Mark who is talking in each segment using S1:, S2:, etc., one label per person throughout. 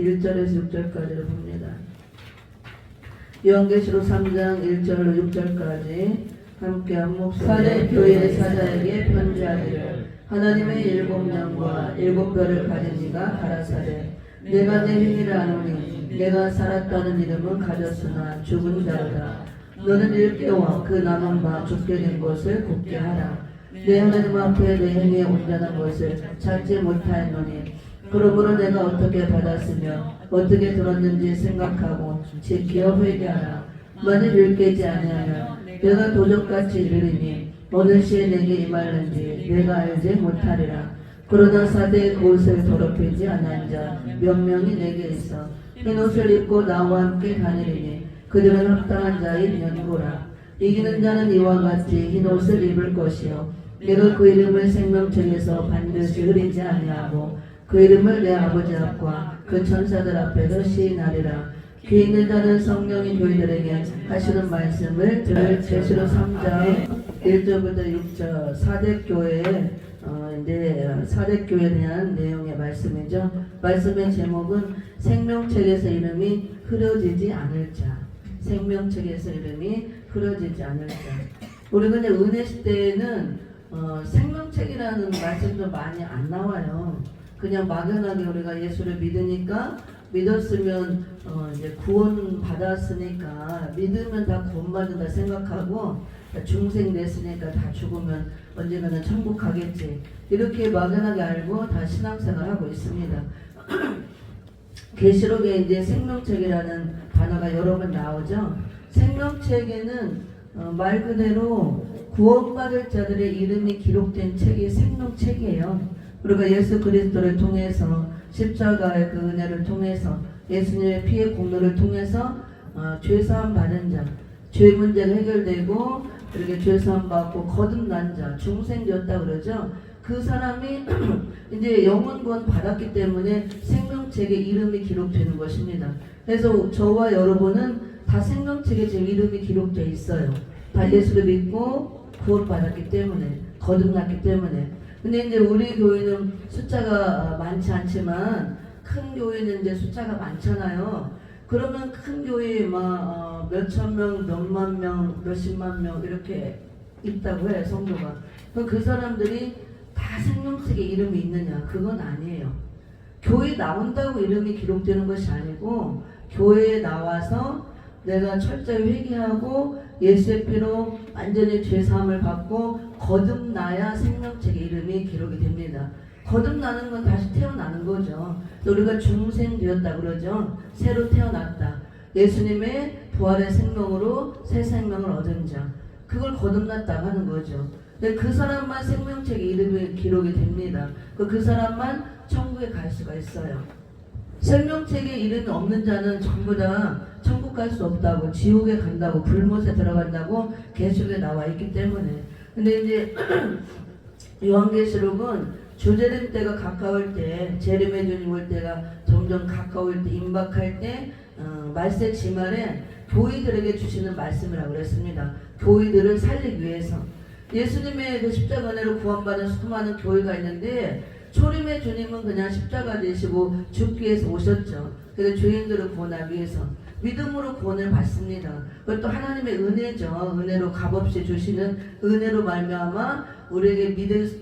S1: 1절에서 6절까지를 봅니다. 요한계시록 3장 1절로 6절까지 함께 한 목소리. 사대교회 사자에게 편지하기를 하나님의 7영과 7별을 가진 이가 가라사대 내가 내 행위를 아노니 내가 살았다는 이름은 가졌으나 죽은 자로다. 너는 일깨워 그 남은 바 죽게 된 것을 굳게 하라. 내 하나님 앞에 내 행위에 온전한 것을 찾지 못하였노니 그러므로 내가 어떻게 받았으며 어떻게 들었는지 생각하고 지켜 회개하라. 만일 일깨지 아니하면 내가 도적같이 이르리니 어느 시에 내게 임하는지 내가 알지 못하리라. 그러나 사대의 그옷을 더럽히지 않은 자 몇 명이 내게 있어 흰옷을 입고 나와 함께 다니리니 그들은 합당한 자인 연고라. 이기는 자는 이와 같이 흰옷을 입을 것이요 내가 그 이름을 생명책에서 반드시 흐리지 아니하고 그 이름을 내 아버지 앞과 그 천사들 앞에서 시인하리라. 귀 있는 자는 성령이 교회들에게 하시는 말씀을 들을. 계시록 3장 1절부터 6절 사대교회의 사대교회에 대한 내용의 말씀이죠. 말씀의 제목은 생명책에서 이름이 흐려지지 않을 자. 생명책에서 이름이 흐려지지 않을 자. 우리가 이제 은혜 시대에는 생명책이라는 말씀도 많이 안 나와요. 그냥 막연하게 우리가 예수를 믿으니까 믿었으면 이제 구원 받았으니까 믿으면 다 구원받는다 생각하고 중생 됐으니까 다 죽으면 언젠가는 천국 가겠지 이렇게 막연하게 알고 다 신앙생활 하고 있습니다. 계시록에 이제 생명책이라는 단어가 여러 번 나오죠. 생명책에는 말 그대로 구원받을 자들의 이름이 기록된 책이 생명책이에요. 우리가 예수 그리스도를 통해서 십자가의 그 은혜를 통해서 예수님의 피의 공로를 통해서 죄사함 받은 자, 죄 문제가 해결되고 이렇게 죄사함 받고 거듭난 자, 중생되었다 그러죠. 그 사람이 이제 영원권 받았기 때문에 생명책에 이름이 기록되는 것입니다. 그래서 저와 여러분은 다 생명책에 제 이름이 기록되어 있어요. 다 예수를 믿고 구원받았기 때문에, 거듭났기 때문에. 근데 이제 우리 교회는 숫자가 많지 않지만 큰 교회는 이제 숫자가 많잖아요. 그러면 큰 교회에 막 몇천 명, 몇만 명, 몇십만 명 이렇게 있다고 해요, 성도가. 그럼 그 사람들이 다 생명책에 이름이 있느냐? 그건 아니에요. 교회 나온다고 이름이 기록되는 것이 아니고 교회에 나와서 내가 철저히 회개하고 예수의 피로 완전히 죄사함을 받고 거듭나야 생명책에 이름이 기록이 됩니다. 거듭나는 건 다시 태어나는 거죠. 우리가 중생 되었다 그러죠. 새로 태어났다. 예수님의 부활의 생명으로 새 생명을 얻은 자. 그걸 거듭났다고 하는 거죠. 근데 그 사람만 생명책에 이름이 기록이 됩니다. 그 사람만 천국에 갈 수가 있어요. 생명책에 이름이 없는 자는 전부 다 천국 갈 수 없다고, 지옥에 간다고, 불못에 들어간다고 계시록에 나와 있기 때문에. 근데 이제 요한계시록은 주재림 때가 가까울 때, 재림의 주님 올 때가 점점 가까울 때, 임박할 때 말세 지말에 교회들에게 주시는 말씀이라고 그랬습니다. 교회들을 살리기 위해서. 예수님의 그 십자가 은혜로 구원받은 수많은 교회가 있는데 초림의 주님은 그냥 십자가 되시고 죽기 위해서 오셨죠. 그래서 죄인들을 구원하기 위해서 믿음으로 구원을 받습니다. 그것도 하나님의 은혜죠. 은혜로 값없이 주시는 은혜로 말미암아 우리에게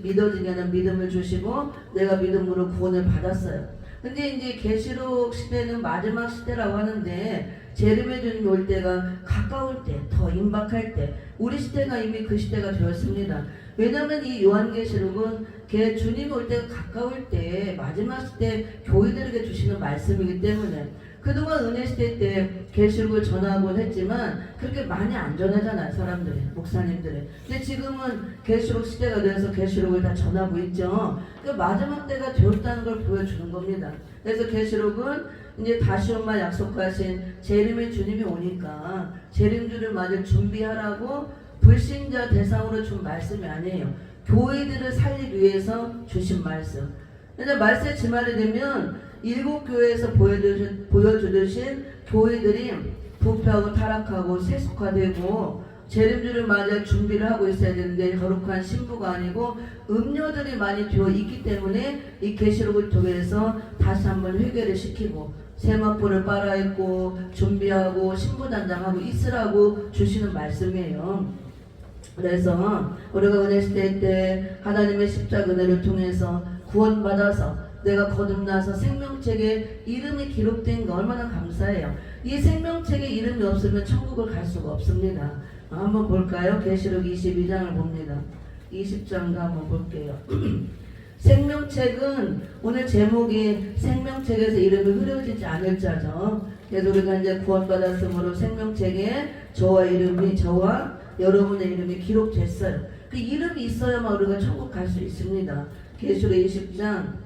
S1: 믿어지게 하는 믿음을 주시고 내가 믿음으로 구원을 받았어요. 근데 이제 계시록 시대는 마지막 시대라고 하는데 재림의 주님이 올 때가 가까울 때, 더 임박할 때, 우리 시대가 이미 그 시대가 되었습니다. 왜냐하면 이 요한계시록은 주님이 올 때가 가까울 때 마지막 시대 교회들에게 주시는 말씀이기 때문에 그동안 은혜 시대 때 계시록을 전하곤 했지만 그렇게 많이 안 전하잖아요, 사람들이, 목사님들이. 근데 지금은 계시록 시대가 되어서 계시록을 다 전하고 있죠. 그 마지막 때가 되었다는 걸 보여주는 겁니다. 그래서 계시록은 이제 다시 온마 약속하신 재림의 주님이 오니까 재림주를 맞을 준비하라고 불신자 대상으로 준 말씀이 아니에요. 교회들을 살리기 위해서 주신 말씀. 근데 말세 지말이 되면 7교회에서 보여주신 교회들이 부패하고 타락하고 세속화되고 재림주를 맞이할 준비를 하고 있어야 되는데 거룩한 신부가 아니고 음료들이 많이 되어 있기 때문에 이 계시록을 통해서 다시 한번 회개를 시키고 세마포를 빨아입고 준비하고 신부단장하고 있으라고 주시는 말씀이에요. 그래서 우리가 은혜 시대 때 하나님의 십자가 은혜를 통해서 구원받아서 내가 거듭나서 생명책에 이름이 기록된 거 얼마나 감사해요. 이 생명책에 이름이 없으면 천국을 갈 수가 없습니다. 한번 볼까요? 계시록 22장을 봅니다. 20장도 한번 볼게요. 생명책은 오늘 제목이 생명책에서 이름이 흐려지지 않을 자죠. 그래서 우리가 이제 구원받았으므로 생명책에 저와 여러분의 이름이 기록됐어요. 그 이름이 있어야만 우리가 천국 갈 수 있습니다. 계시록 20장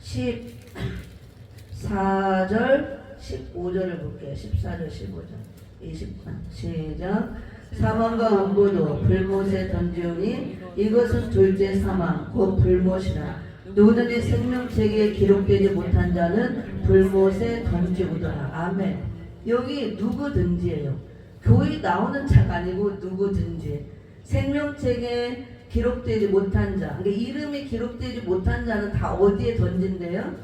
S1: 14절 15절을 볼게요. 14절 15절 20장 시작. 사망과 음부도 불못에 던지오니 이것은 둘째 사망 곧 불못이라. 누구든지 생명책에 기록되지 못한 자는 불못에 던지우더라. 아멘. 여기 누구든지예요. 교회 나오는 자가 아니고 누구든지 생명책에 기록되지 못한 자, 그러니까 이름이 기록되지 못한 자는 다 어디에 던진대요?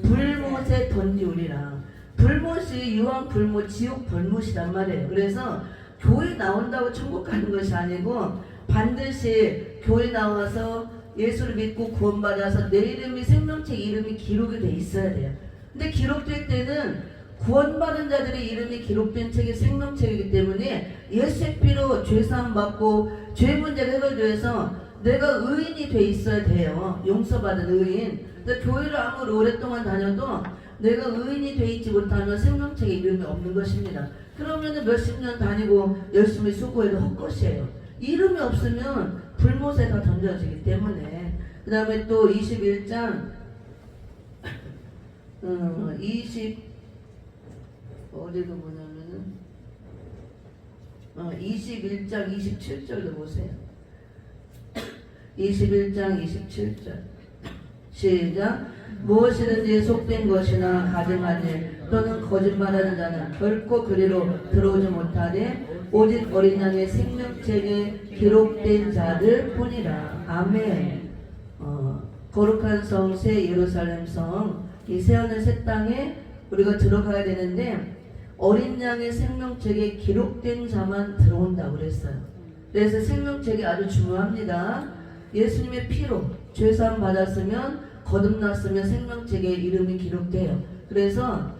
S1: 불못에 던지우리라. 불못이 유황 불못, 지옥 불못이란 말이에요. 그래서 교회 나온다고 천국 가는 것이 아니고 반드시 교회 나와서 예수를 믿고 구원받아서 내 이름이 생명책 이름이 기록이 돼 있어야 돼요. 근데 기록될 때는 구원받은 자들의 이름이 기록된 책이 생명책이기 때문에 예수의 피로 죄사함 받고 죄 문제가 해결돼서 내가 의인이 돼 있어야 돼요. 용서받은 의인. 근데 교회를 아무리 오랫동안 다녀도 내가 의인이 돼 있지 못하면 생명책에 이름이 없는 것입니다. 그러면 몇십 년 다니고 열심히 수고해도 헛것이에요. 이름이 없으면 불못에 다 던져지기 때문에. 그 다음에 또 21장 21장 27절도 보세요. 21장 27절 시작. 무엇이든지 속된 것이나 가증한 일 또는 거짓말하는 자는 결코 그리로 들어오지 못하되 오직 어린 양의 생명책에 기록된 자들 뿐이라. 아멘. 거룩한 성 새 예루살렘 성, 이 새하늘 새 땅에 우리가 들어가야 되는데 어린 양의 생명책에 기록된 자만 들어온다고 그랬어요. 그래서 생명책이 아주 중요합니다. 예수님의 피로 죄사함 받았으면 거듭났으면 생명책에 이름이 기록돼요. 그래서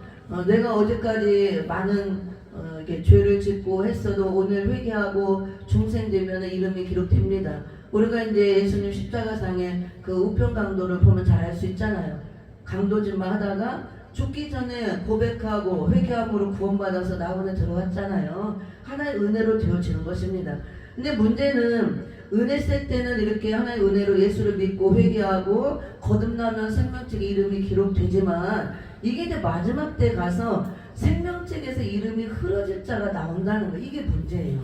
S1: 내가 어제까지 많은 이렇게 죄를 짓고 했어도 오늘 회개하고 중생되면 이름이 기록됩니다. 우리가 이제 예수님 십자가상의 그 우편 강도를 보면 잘 알 수 있잖아요. 강도짓만 하다가 죽기 전에 고백하고 회개함으로 구원받아서 낙원에 들어왔잖아요. 하나의 은혜로 되어지는 것입니다. 근데 문제는 은혜 세 때는 이렇게 하나의 은혜로 예수를 믿고 회개하고 거듭나면 생명책에 이름이 기록되지만 이게 이제 마지막 때 가서 생명책에서 이름이 흐려질 자가 나온다는 거, 이게 문제예요.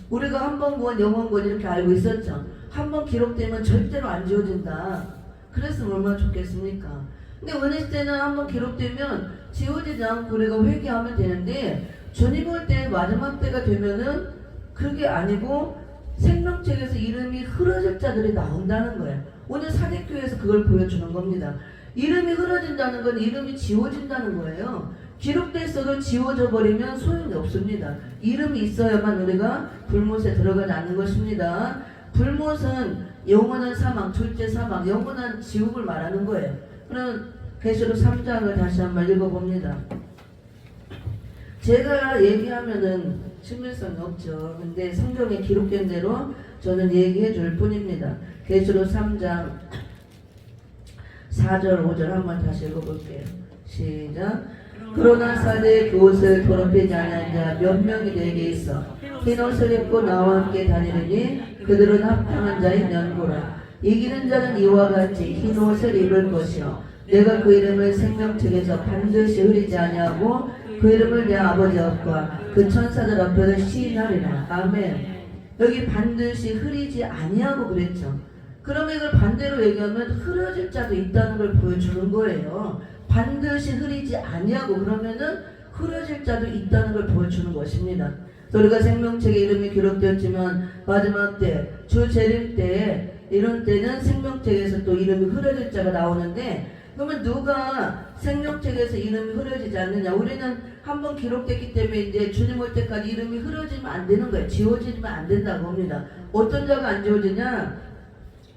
S1: 우리가 한 번 구원 영원 구원 이렇게 알고 있었죠. 한 번 기록되면 절대로 안 지워진다. 그랬으면 얼마나 좋겠습니까? 근데 은혜 시대는 한번 기록되면 지워지지 않고 우리가 회개하면 되는데 주님 올 때 마지막 때가 되면은 그게 아니고 생명책에서 이름이 흐려질 자들이 나온다는 거예요. 오늘 사대교회에서 그걸 보여주는 겁니다. 이름이 흐려진다는 건 이름이 지워진다는 거예요. 기록됐어도 지워져 버리면 소용이 없습니다. 이름이 있어야만 우리가 불못에 들어가지 않는 것입니다. 불못은 영원한 사망, 둘째 사망, 영원한 지옥을 말하는 거예요. 그럼 계시록 3장을 다시 한번 읽어봅니다. 제가 얘기하면은 신빙성이 없죠. 근데 성경에 기록된 대로 저는 얘기해 줄 뿐입니다. 계시록 3장 4절 5절 한번 다시 읽어볼게요. 시작. 그러나 사대의 그 옷을 더럽히지 아니한 자 몇 명이 내게 있어 흰 옷을 입고 나와 함께 다니느니 그들은 합당한 자의 연고라. 이기는 자는 이와 같이 흰 옷을 입을 것이요 내가 그 이름을 생명책에서 반드시 흐리지 아니하고 그 이름을 내 아버지 앞과 그 천사들 앞에서 시인하리라. 아멘. 여기 반드시 흐리지 아니하고 그랬죠. 그러면 이걸 반대로 얘기하면 흐려질 자도 있다는 걸 보여주는 거예요. 반드시 흐리지 아니하고 그러면은 흐려질 자도 있다는 걸 보여주는 것입니다. 우리가 생명책에 이름이 기록되었지만 마지막 때, 주 재림 때, 이런 때는 생명책에서 또 이름이 흐려질 자가 나오는데, 그러면 누가 생명책에서 이름이 흐려지지 않느냐? 우리는 한번 기록됐기 때문에 이제 주님 올 때까지 이름이 흐려지면 안 되는 거예요. 지워지면 안 된다고 합니다. 어떤 자가 안 지워지냐?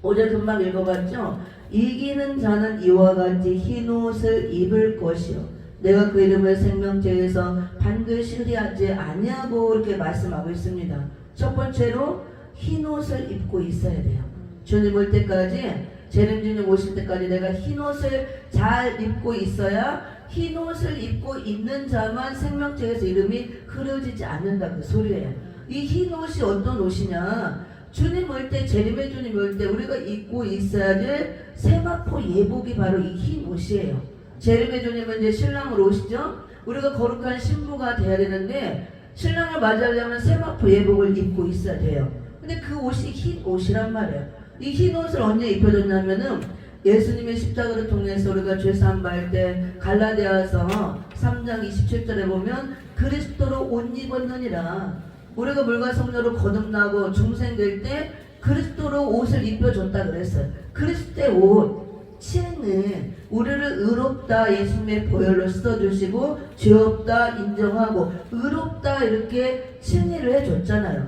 S1: 어제 금방 읽어봤죠? 이기는 자는 이와 같이 흰 옷을 입을 것이요, 내가 그 이름을 생명책에서 반드시 흐리하지 아니하고 이렇게 말씀하고 있습니다. 첫 번째로 흰 옷을 입고 있어야 돼요. 주님 올 때까지, 재림주님 오실 때까지 내가 흰 옷을 잘 입고 있어야, 흰 옷을 입고 있는 자만 생명책에서 이름이 흐려지지 않는다, 그 소리예요. 이 흰 옷이 어떤 옷이냐? 주님 올 때, 재림의 주님 올 때 우리가 입고 있어야 될 세마포 예복이 바로 이 흰 옷이에요. 재림의 주님은 이제 신랑으로 오시죠? 우리가 거룩한 신부가 돼야 되는데, 신랑을 맞이하려면 세마포 예복을 입고 있어야 돼요. 근데 그 옷이 흰 옷이란 말이에요. 이 흰 옷을 언제 입혀줬냐면은, 예수님의 십자가를 통해서 우리가 죄사함 받을 때 갈라디아서 3장 27절에 보면 그리스도로 옷 입었느니라. 우리가 물과 성령으로 거듭나고 중생될 때 그리스도로 옷을 입혀줬다 그랬어요. 그리스도의 옷, 칭은 우리를 의롭다 예수님의 보혈로 씻어주시고 죄 없다 인정하고 의롭다 이렇게 칭의를 해줬잖아요.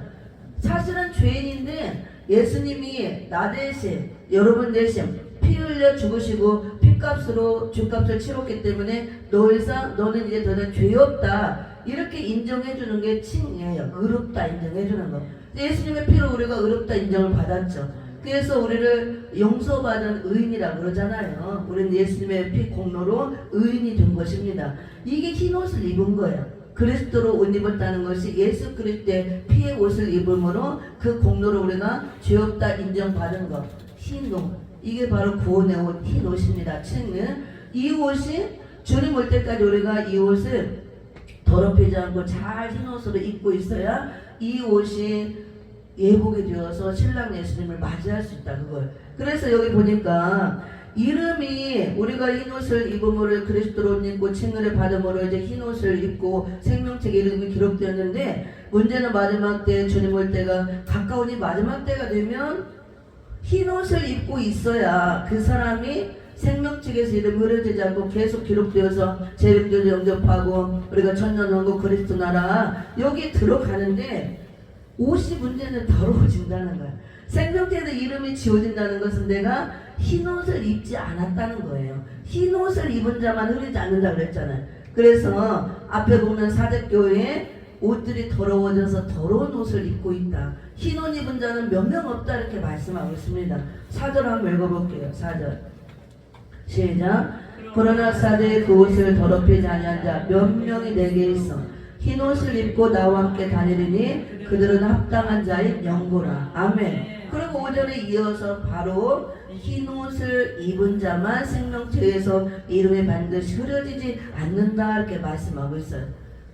S1: 사실은 죄인인데 예수님이 나 대신, 여러분 대신 피 흘려 죽으시고 피값으로 죄값을 치렀기 때문에 더 이상 너는 이제 더는 죄 없다 이렇게 인정해주는 게 칭이에요. 의롭다 인정해주는 거. 예수님의 피로 우리가 의롭다 인정을 받았죠. 그래서 우리를 용서받은 의인이라고 그러잖아요. 우리는 예수님의 피 공로로 의인이 된 것입니다. 이게 흰 옷을 입은 거예요. 그리스도로 옷 입었다는 것이 예수 그리스도의 피의 옷을 입음으로 그 공로로 우리가 죄 없다 인정받은 것. 흰 옷. 이게 바로 구원의 옷, 흰 옷입니다. 칭은. 이 옷이 주님 올 때까지 우리가 이 옷을 더럽히지 않고 잘 흰 옷으로 입고 있어야 이 옷이 예복이 되어서 신랑 예수님을 맞이할 수 있다, 그걸. 그래서 여기 보니까 이름이 우리가 흰 옷을 입음으로 그리스도로 옷 입고 칭의를 받음으로 이제 흰 옷을 입고 생명책에 이름이 기록되었는데, 문제는 마지막 때, 주님 올 때가 가까우니 마지막 때가 되면 흰 옷을 입고 있어야 그 사람이 생명책에서 이름이 흐려지지 않고 계속 기록되어서 재림절 영접하고 우리가 천년왕국 그리스도 나라 여기 들어가는데, 옷이 문제는 더러워진다는 거야. 생명책에서 이름이 지워진다는 것은 내가 흰 옷을 입지 않았다는 거예요. 흰 옷을 입은 자만 흐리지 않는다 그랬잖아요. 그래서 앞에 보면 사대교회에 옷들이 더러워져서 더러운 옷을 입고 있다. 흰 옷 입은 자는 몇 명 없다 이렇게 말씀하고 있습니다. 4절 한번 읽어볼게요. 4절 시작. 그러나 사대의 그 옷을 더럽히지 아니한 자 몇 명이 내게 있어 흰 옷을 입고 나와 함께 다니리니 그들은 합당한 자인 영고라. 아멘. 그리고 5절에 이어서 바로 흰 옷을 입은 자만 생명책에서 이름이 반드시 흐려지지 않는다 이렇게 말씀하고 있어요.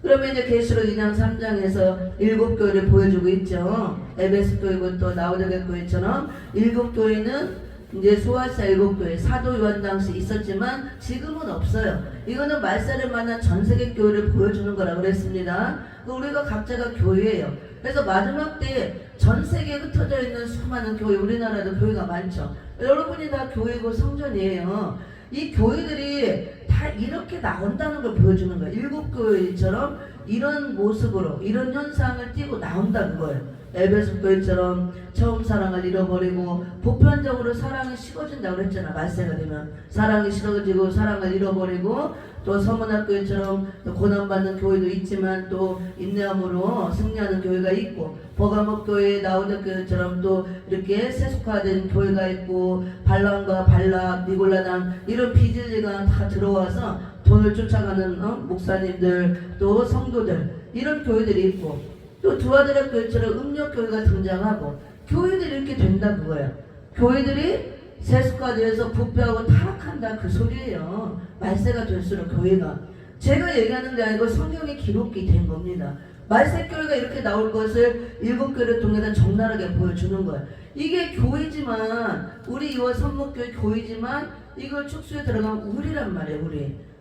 S1: 그러면 이제 계시록 2장 3장에서 7교회를 보여주고 있죠. 에베소 교회부터 라오디게 교회처럼 7교회는 이제 소아시아 7교회, 사도 요한 당시 있었지만 지금은 없어요. 이거는 말살을 만난 전세계 교회를 보여주는 거라고 그랬습니다. 우리가 각자가 교회예요. 그래서 마지막 때 전세계에 흩어져 있는 수많은 교회, 우리나라도 교회가 많죠. 여러분이 다 교회고 성전이에요. 이 교회들이 다 이렇게 나온다는 걸 보여주는 거예요. 7교회처럼 이런 모습으로 이런 현상을 띠고 나온다는 거예요. 에베소 교회처럼 처음 사랑을 잃어버리고 보편적으로 사랑이 식어진다고 그랬잖아. 말세가 되면 사랑이 식어지고 사랑을 잃어버리고, 또 서문학교회처럼 또 고난받는 교회도 있지만 또 인내함으로 승리하는 교회가 있고, 버가목교회 라오디게처럼 또 이렇게 세속화된 교회가 있고, 발람과 발락, 니골라당 이런 비진리가 다 들어와서 돈을 쫓아가는 목사님들 또 성도들 이런 교회들이 있고, 또 두아드라 교회처럼 음력교회가 등장하고 교회들이 이렇게 된다 그거예요. 교회들이 세속화되어서 부패하고 타락한다 그 소리예요. 말세가 될수록 교회가. 제가 얘기하는 게 아니고 성경에 기록이 된 겁니다. 말세교회가 이렇게 나올 것을 7교회를 통해서 적나라하게 보여주는 거예요. 이게 교회지만, 우리 이와 선목교회 교회지만 이걸 축소에 들어가면 우리란 말이에요.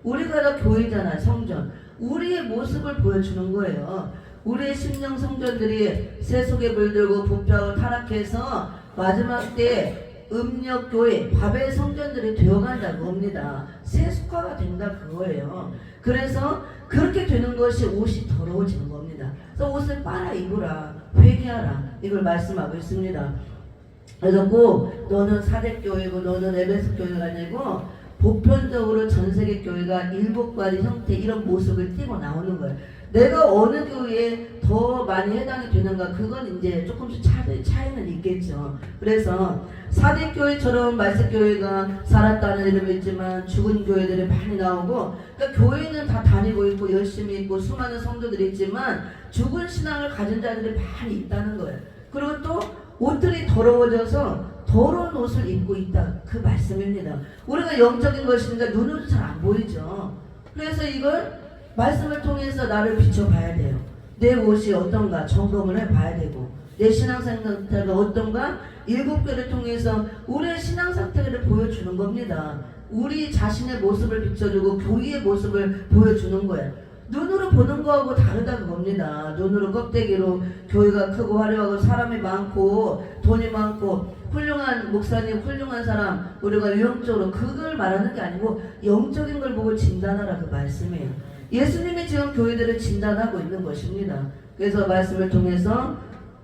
S1: 우리가 다 교회잖아요. 성전. 우리의 모습을 보여주는 거예요. 우리의 심령 성전들이 세속에 물들고 부패하고 타락해서 마지막 때 음력교회 바벨 성전들이 되어간다고 합니다. 세속화가 된다 그거예요. 그래서 그렇게 되는 것이 옷이 더러워지는 겁니다. 그래서 옷을 빨아 입으라, 회개하라, 이걸 말씀하고 있습니다. 그래서 꼭 너는 사대교회고 너는 에베소 교회가 아니고 보편적으로 전세계 교회가 7가지 형태 이런 모습을 띠고 나오는 거예요. 내가 어느 교회에 더 많이 해당이 되는가, 그건 이제 조금씩 차이는 있겠죠. 그래서 사대교회처럼 말세교회가 살았다는 이름이 있지만 죽은 교회들이 많이 나오고, 그러니까 교회는 다 다니고 있고 열심히 있고 수많은 성도들이 있지만 죽은 신앙을 가진 자들이 많이 있다는 거예요. 그리고 또 옷들이 더러워져서 더러운 옷을 입고 있다, 그 말씀입니다. 우리가 영적인 것이니까 눈으로 잘 안 보이죠. 그래서 이걸 말씀을 통해서 나를 비춰봐야 돼요. 내 옷이 어떤가 점검을 해봐야 되고, 내 신앙 상태가 어떤가 7교를 통해서 우리의 신앙 상태를 보여주는 겁니다. 우리 자신의 모습을 비춰주고 교회의 모습을 보여주는 거예요. 눈으로 보는 거하고 다르다는 겁니다. 눈으로 껍데기로 교회가 크고 화려하고 사람이 많고 돈이 많고 훌륭한 목사님, 훌륭한 사람, 우리가 유형적으로 그걸 말하는 게 아니고 영적인 걸 보고 진단하라, 그 말씀이에요. 예수님이 지금 교회들을 진단하고 있는 것입니다. 그래서 말씀을 통해서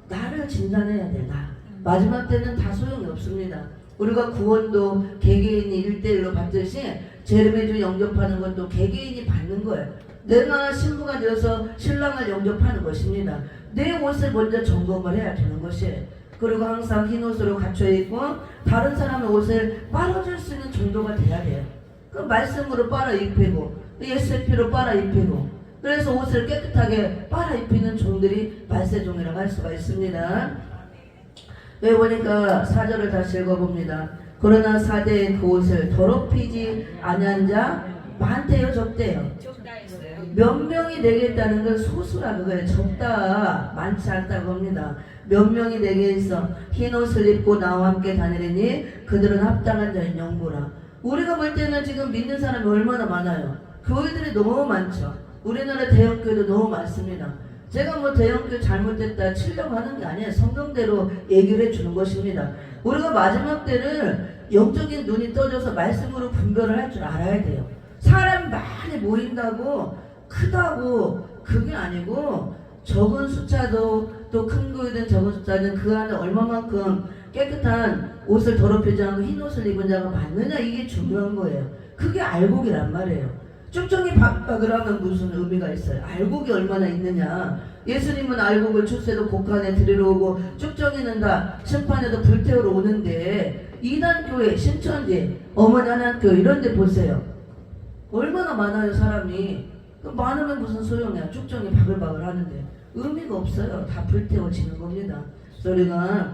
S1: 나를 진단해야 돼. 나 마지막 때는 다 소용이 없습니다. 우리가 구원도 개개인이 1대1로 받듯이 제르메주 영접하는 것도 개개인이 받는 거예요. 내가 신부가 되어서 신랑을 영접하는 것입니다. 내 옷을 먼저 점검을 해야 되는 것이에요. 그리고 항상 흰 옷으로 갖춰있고 다른 사람의 옷을 빨아줄 수 있는 정도가 돼야 돼요. 그 말씀으로 빨아 입히고 예수의 피로 빨아 입히고, 그래서 옷을 깨끗하게 빨아 입히는 종들이 말세종이라고 할 수가 있습니다. 여기 보니까 4절을 다시 읽어봅니다. 그러나 사대의 그 옷을 더럽히지 아니한 자 많대요, 적대요? 몇 명이 되겠다는 건 소수라 그거예요. 적다, 많지 않다고 합니다. 몇 명이 내게 있어 흰 옷을 입고 나와 함께 다니리니 그들은 합당한 자인 영부라. 우리가 볼 때는 지금 믿는 사람이 얼마나 많아요. 교회들이 너무 많죠. 우리나라 대형교회도 너무 많습니다. 제가 뭐 대형교회 잘못됐다 치려고 하는 게 아니에요. 성경대로 얘기를 해주는 것입니다. 우리가 마지막 때를 영적인 눈이 떠져서 말씀으로 분별을 할 줄 알아야 돼요. 사람이 많이 모인다고 크다고 그게 아니고, 적은 숫자도 또 큰 교회든 적은 숫자든 그 안에 얼마만큼 깨끗한 옷을 더럽히지 않고 흰 옷을 입은 자가 많느냐, 이게 중요한 거예요. 그게 알곡이란 말이에요. 쭉정이 박박을 하면 무슨 의미가 있어요? 알곡이 얼마나 있느냐. 예수님은 알곡을 출세도 곡간에 들이러 오고 쭉정이는 다 심판에도 불태우러 오는데, 이단교회, 신천지, 어머니 하나교회 이런 데 보세요. 얼마나 많아요, 사람이. 많으면 무슨 소용이야. 쭉정이 바글바글 하는데 의미가 없어요. 다 불태워지는 겁니다. 그래서 우리가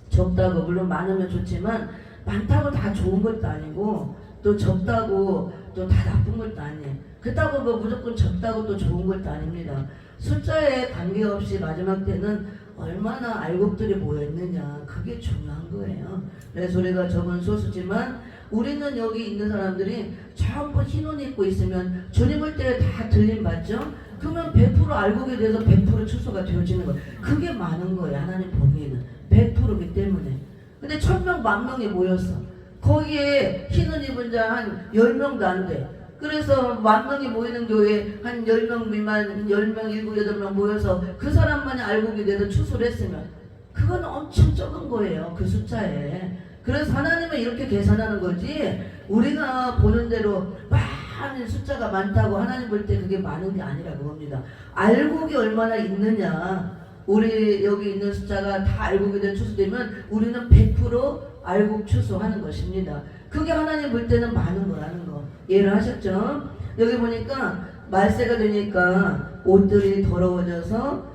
S1: 적다고, 물론 많으면 좋지만 많다고 다 좋은 것도 아니고 또 적다고 또 다 나쁜 것도 아니에요. 그렇다고 뭐 무조건 적다고 또 좋은 것도 아닙니다. 숫자에 관계없이 마지막 때는 얼마나 알곡들이 모여있느냐, 그게 중요한 거예요. 그래서 우리가 적은 소수지만 우리는 여기 있는 사람들이 전부 흰 옷 입고 있으면 주님 올 때 다 들림 받죠? 그러면 100% 알곡에 대해서 100% 추수가 되어지는 거예요. 그게 많은 거예요. 하나님 보기에는 100%이기 때문에. 근데 1000명, 10,000명이 모였어. 거기에 흰 옷 입은 자 한 10명도 안 돼. 그래서 10,000명이 모이는 교회에 한 10명 미만, 10명, 7, 8명 모여서 그 사람만이 알곡이 돼서 추수를 했으면 그건 엄청 적은 거예요, 그 숫자에. 그래서 하나님은 이렇게 계산하는 거지, 우리가 보는 대로 많은 숫자가 많다고 하나님 볼 때 그게 많은 게 아니라고 합니다. 알곡이 얼마나 있느냐. 우리 여기 있는 숫자가 다 알곡이 된 추수되면 우리는 100% 알곡 추수하는 것입니다. 그게 하나님 볼 때는 많은 거라는 거 이해를 하셨죠? 여기 보니까 말세가 되니까 옷들이 더러워져서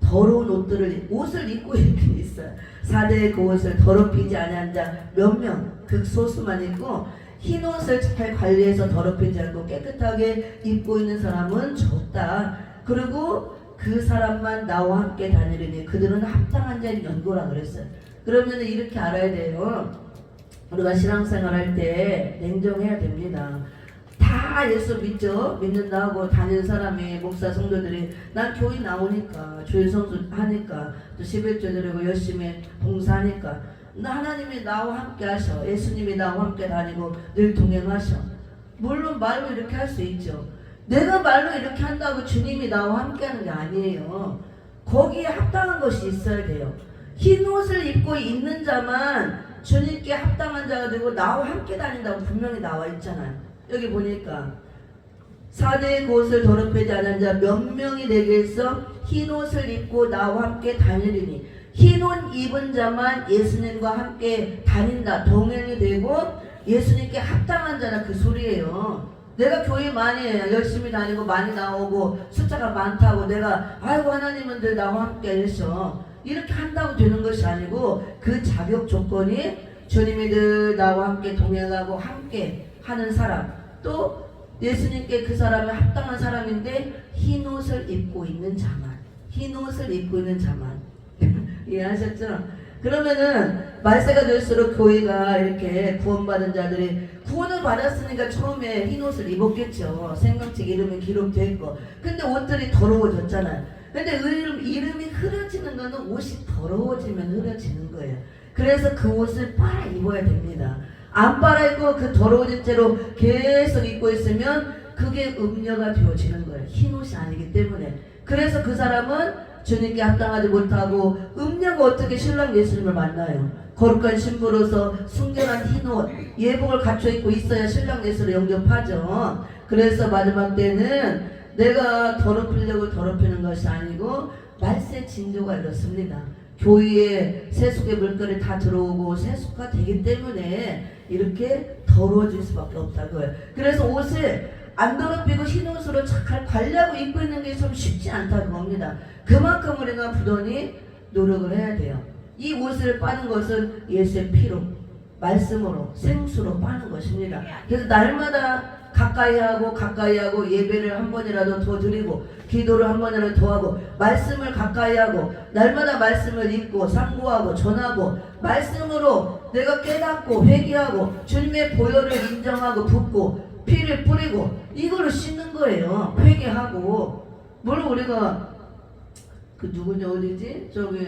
S1: 더러운 옷을 입고 이렇게 있어요. 4대의 그 옷을 더럽히지 아니한 자 몇 명, 극소수만 입고, 흰 옷을 잘 관리해서 더럽히지 않고 깨끗하게 입고 있는 사람은 적다. 그리고 그 사람만 나와 함께 다니려니 그들은 합당한 자인 연고라 그랬어요. 그러면 이렇게 알아야 돼요. 우리가 신앙생활 할 때 냉정해야 됩니다. 다 다 예수 믿죠? 믿는다 하고 다니는 사람이 목사 성도들이 난 교회 나오니까 주일 성수 하니까 또 11조 드리고 열심히 봉사하니까 하나님이 나와 함께 하셔. 예수님이 나와 함께 다니고 늘 동행하셔. 물론 말로 이렇게 할 수 있죠. 내가 말로 이렇게 한다고 주님이 나와 함께 하는 게 아니에요. 거기에 합당한 것이 있어야 돼요. 흰 옷을 입고 있는 자만 주님께 합당한 자가 되고 나와 함께 다닌다고 분명히 나와 있잖아요. 여기 보니까 사내의 옷을 더럽히지 않은 자 몇 명이 내게서 흰 옷을 입고 나와 함께 다니리니 흰 옷 입은 자만 예수님과 함께 다닌다. 동행이 되고 예수님께 합당한 자는 그 소리예요. 내가 교회 많이 열심히 다니고 많이 나오고 숫자가 많다고 내가 아이고 하나님은 늘 나와 함께 하셔. 이렇게 한다고 되는 것이 아니고 그 자격 조건이 주님이 늘 나와 함께 동행하고 함께 하는 사람, 또 예수님께 그 사람이 합당한 사람인데 흰 옷을 입고 있는 자만, 흰 옷을 입고 있는 자만. 이해하셨죠? 그러면은 말세가 될수록 교회가 이렇게 구원받은 자들이 구원을 받았으니까 처음에 흰 옷을 입었겠죠. 생명책 이름이 기록됐고. 근데 옷들이 더러워졌잖아요. 근데 이름이 흐려지는 거는 옷이 더러워지면 흐려지는 거예요. 그래서 그 옷을 빨아 입어야 됩니다. 안 빨아 입고 그 더러워진 채로 계속 입고 있으면 그게 음녀가 되어지는 거예요. 흰 옷이 아니기 때문에. 그래서 그 사람은 주님께 합당하지 못하고 음녀가 어떻게 신랑 예수님을 만나요? 거룩한 신부로서 순결한 흰옷 예복을 갖춰 입고 있어야 신랑 예수를 영접하죠. 그래서 마지막 때는 내가 더럽히려고 더럽히는 것이 아니고 말세 징조가 이렇습니다. 교회에 세속의 물결이 다 들어오고 세속화 되기 때문에 이렇게 더러워질 수밖에 없다고요. 그래서 옷을 안 더럽히고 흰 옷으로 착할 관리하고 입고 있는 게 좀 쉽지 않다고 봅니다. 그만큼 우리가 부단히 노력을 해야 돼요. 이 옷을 빠는 것은 예수의 피로, 말씀으로, 생수로 빠는 것입니다. 그래서 날마다 가까이 하고 예배를 한 번이라도 더 드리고 기도를 한 번이라도 더 하고 말씀을 가까이 하고 날마다 말씀을 읽고 상고하고 전하고 말씀으로 내가 깨닫고 회개하고 주님의 보혈을 인정하고 붓고 피를 뿌리고 이거를 씻는 거예요. 회개하고. 물론 우리가 그 누구냐 어디지? 저기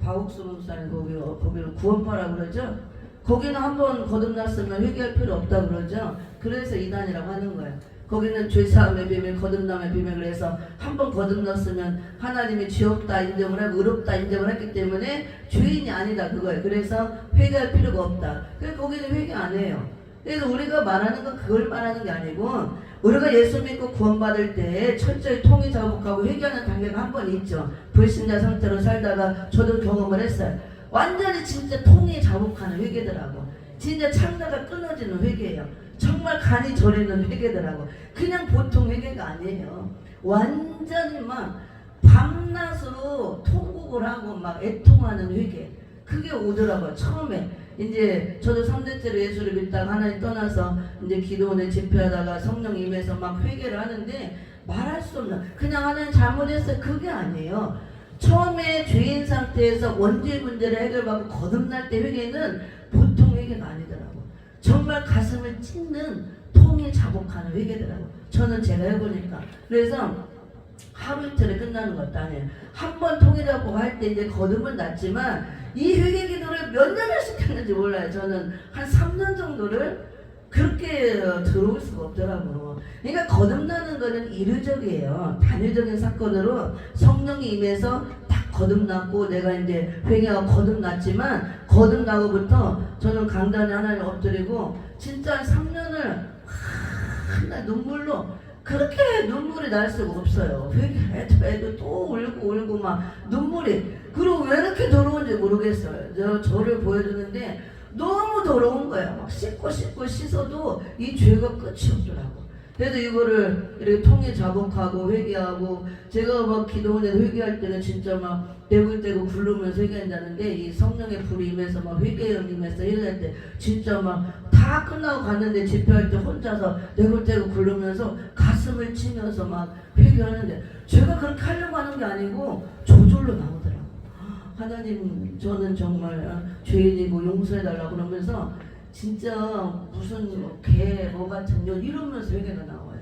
S1: 바욱수 목사님 거기는 구원파라고 그러죠. 거기는 한번 거듭났으면 회개할 필요 없다 그러죠. 그래서 이단이라고 하는 거예요. 거기는 죄사함의 비밀, 거듭남의 비밀을 해서 한번 거듭났으면 하나님이 죄없다 인정을 하고 의롭다 인정을 했기 때문에 죄인이 아니다 그거예요. 그래서 회개할 필요가 없다. 그래서 거기는 회개 안 해요. 그래서 우리가 말하는 건 그걸 말하는 게 아니고 우리가 예수 믿고 구원받을 때 철저히 통일 자복하고 회개하는 단계가 한 번 있죠. 불신자 상태로 살다가 저도 경험을 했어요. 완전히 진짜 통일 자복하는 회개더라고. 진짜 창자가 끊어지는 회개예요. 정말 간이 저리는 회개더라고. 그냥 보통 회개가 아니에요. 완전히 막 밤낮으로 통곡을 하고 막 애통하는 회개. 그게 오더라고요. 처음에 이제 저도 3대째로 예수를 믿다가 하나님 떠나서 이제 기도원에 집회하다가 성령 임해서 막 회개를 하는데 말할 수 없는, 그냥 하나님 잘못했어요 그게 아니에요. 처음에 죄인 상태에서 원죄 문제를 해결받고 거듭날 때 회개는 보통 회개가 아니더라고. 정말 가슴을 찢는 통일 자복하는 회개더라고. 저는 제가 해보니까. 그래서 하루 이틀에 끝나는 것도 아니에요. 한 번 통일하고 할 때 이제 거듭은 났지만 이 회개 기도를 몇 년을 시켰는지 몰라요. 저는 한 3년 정도를 그렇게 들어올 수가 없더라고요. 그러니까 거듭나는 거는 이례적이에요. 단위적인 사건으로 성령이 임해서 딱 거듭났고 내가 이제 회개하고 거듭났지만 거듭나고부터 저는 강단에 하나님 엎드리고 진짜 3년을 하나 눈물로 그렇게 눈물이 날 수가 없어요. 회개해도 또 울고 막 눈물이. 그리고 왜 이렇게 더러운지 모르겠어요. 저를 보여주는데 너무 더러운 거예요. 막 씻고 씻어도 이 죄가 끝이 없더라고. 그래도 이거를 이렇게 통일 자복하고 회개하고, 제가 막 기도원에서 회개할 때는 진짜 막 떼굴떼굴 굴르면서 회개한다는데 이 성령의 불이 임해서 막 회개의 임해서 회개할 때 진짜 막 다 끝나고 갔는데 집회할 때 혼자서 떼굴떼굴 굴르면서 가슴을 치면서 막 회개하는데 제가 그렇게 하려고 하는 게 아니고 저절로 나오더라고. 하나님 저는 정말 죄인이고 용서해달라고 그러면서 진짜 무슨 개뭐 같은 년 이러면서 회개가 나와요.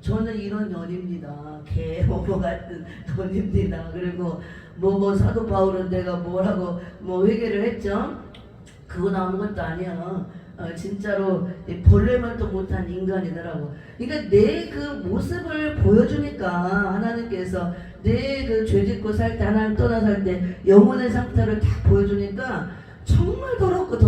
S1: 저는 이런 년입니다. 개뭐 같은 년입니다. 그리고 뭐 사도 바울은 내가 뭐라고 뭐 회개를 했죠. 그건 아무것도 아니야. 진짜로 본래만도 못한 인간이더라고. 그러니까 내 그 모습을 보여주니까 하나님께서 내 그 죄짓고 살 때 하나님 떠나 살 때 영혼의 상태를 다 보여주니까 정말 더럽고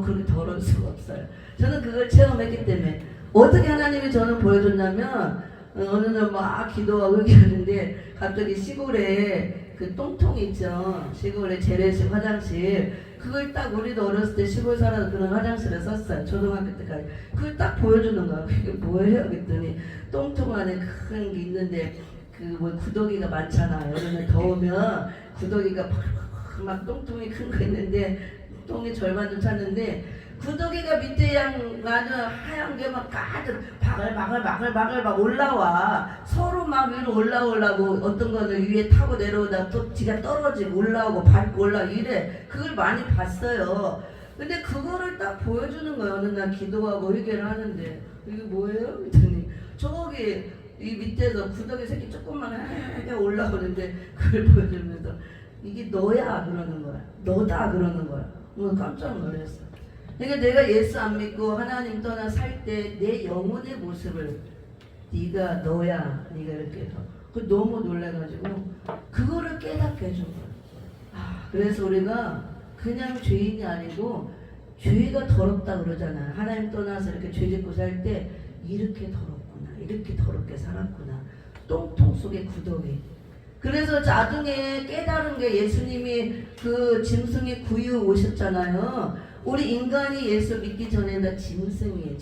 S1: 그렇게 더러울 수가 없어요. 저는 그걸 체험했기 때문에 어떻게 하나님이 저는 보여줬냐면 어느 날 막 기도하고 얘기하는데 갑자기 시골에 그 똥통 있죠. 시골에 재래식 화장실 그걸 딱 우리도 어렸을 때 시골 살아서 그런 화장실을 썼어요. 초등학교 때까지. 그걸 딱 보여주는 거야. 그게 뭐예요? 그랬더니 똥통 안에 큰 게 있는데 그 뭐 구더기가 많잖아. 여름에 더우면 구더기가 막 똥통이 큰 거 있는데 똥이 절반 좀 찼는데 구더기가 밑에 아주 하얀 게 막 가득 바글바글 막 올라와. 서로 막 위로 올라오려고 어떤 거는 위에 타고 내려오다 또 지가 떨어지고 올라오고 밟고 올라오고 이래. 그걸 많이 봤어요. 근데 그거를 딱 보여주는 거예요. 어느 날 기도하고 회개를 하는데 이게 뭐예요? 그랬더니 저기 이 밑에서 구더기 새끼 조금만 올라오는데 그걸 보여주면서 이게 너야 그러는 거야. 너다 그러는 거야. 깜짝 놀랐어. 그러니까 내가 예수 안 믿고 하나님 떠나 살 때 내 영혼의 모습을 네가 너야 네가 이렇게 해서 그 너무 놀래가지고 그거를 깨닫게 해준 거야. 그래서 우리가 그냥 죄인이 아니고 죄가 더럽다 그러잖아요. 하나님 떠나서 이렇게 죄 짓고 살 때 이렇게 더럽구나 이렇게 더럽게 살았구나 똥통 속에 구더기. 그래서 나중에 깨달은 게 예수님이 그 짐승의 구유 오셨잖아요. 우리 인간이 예수 믿기 전에는 다 짐승이에요.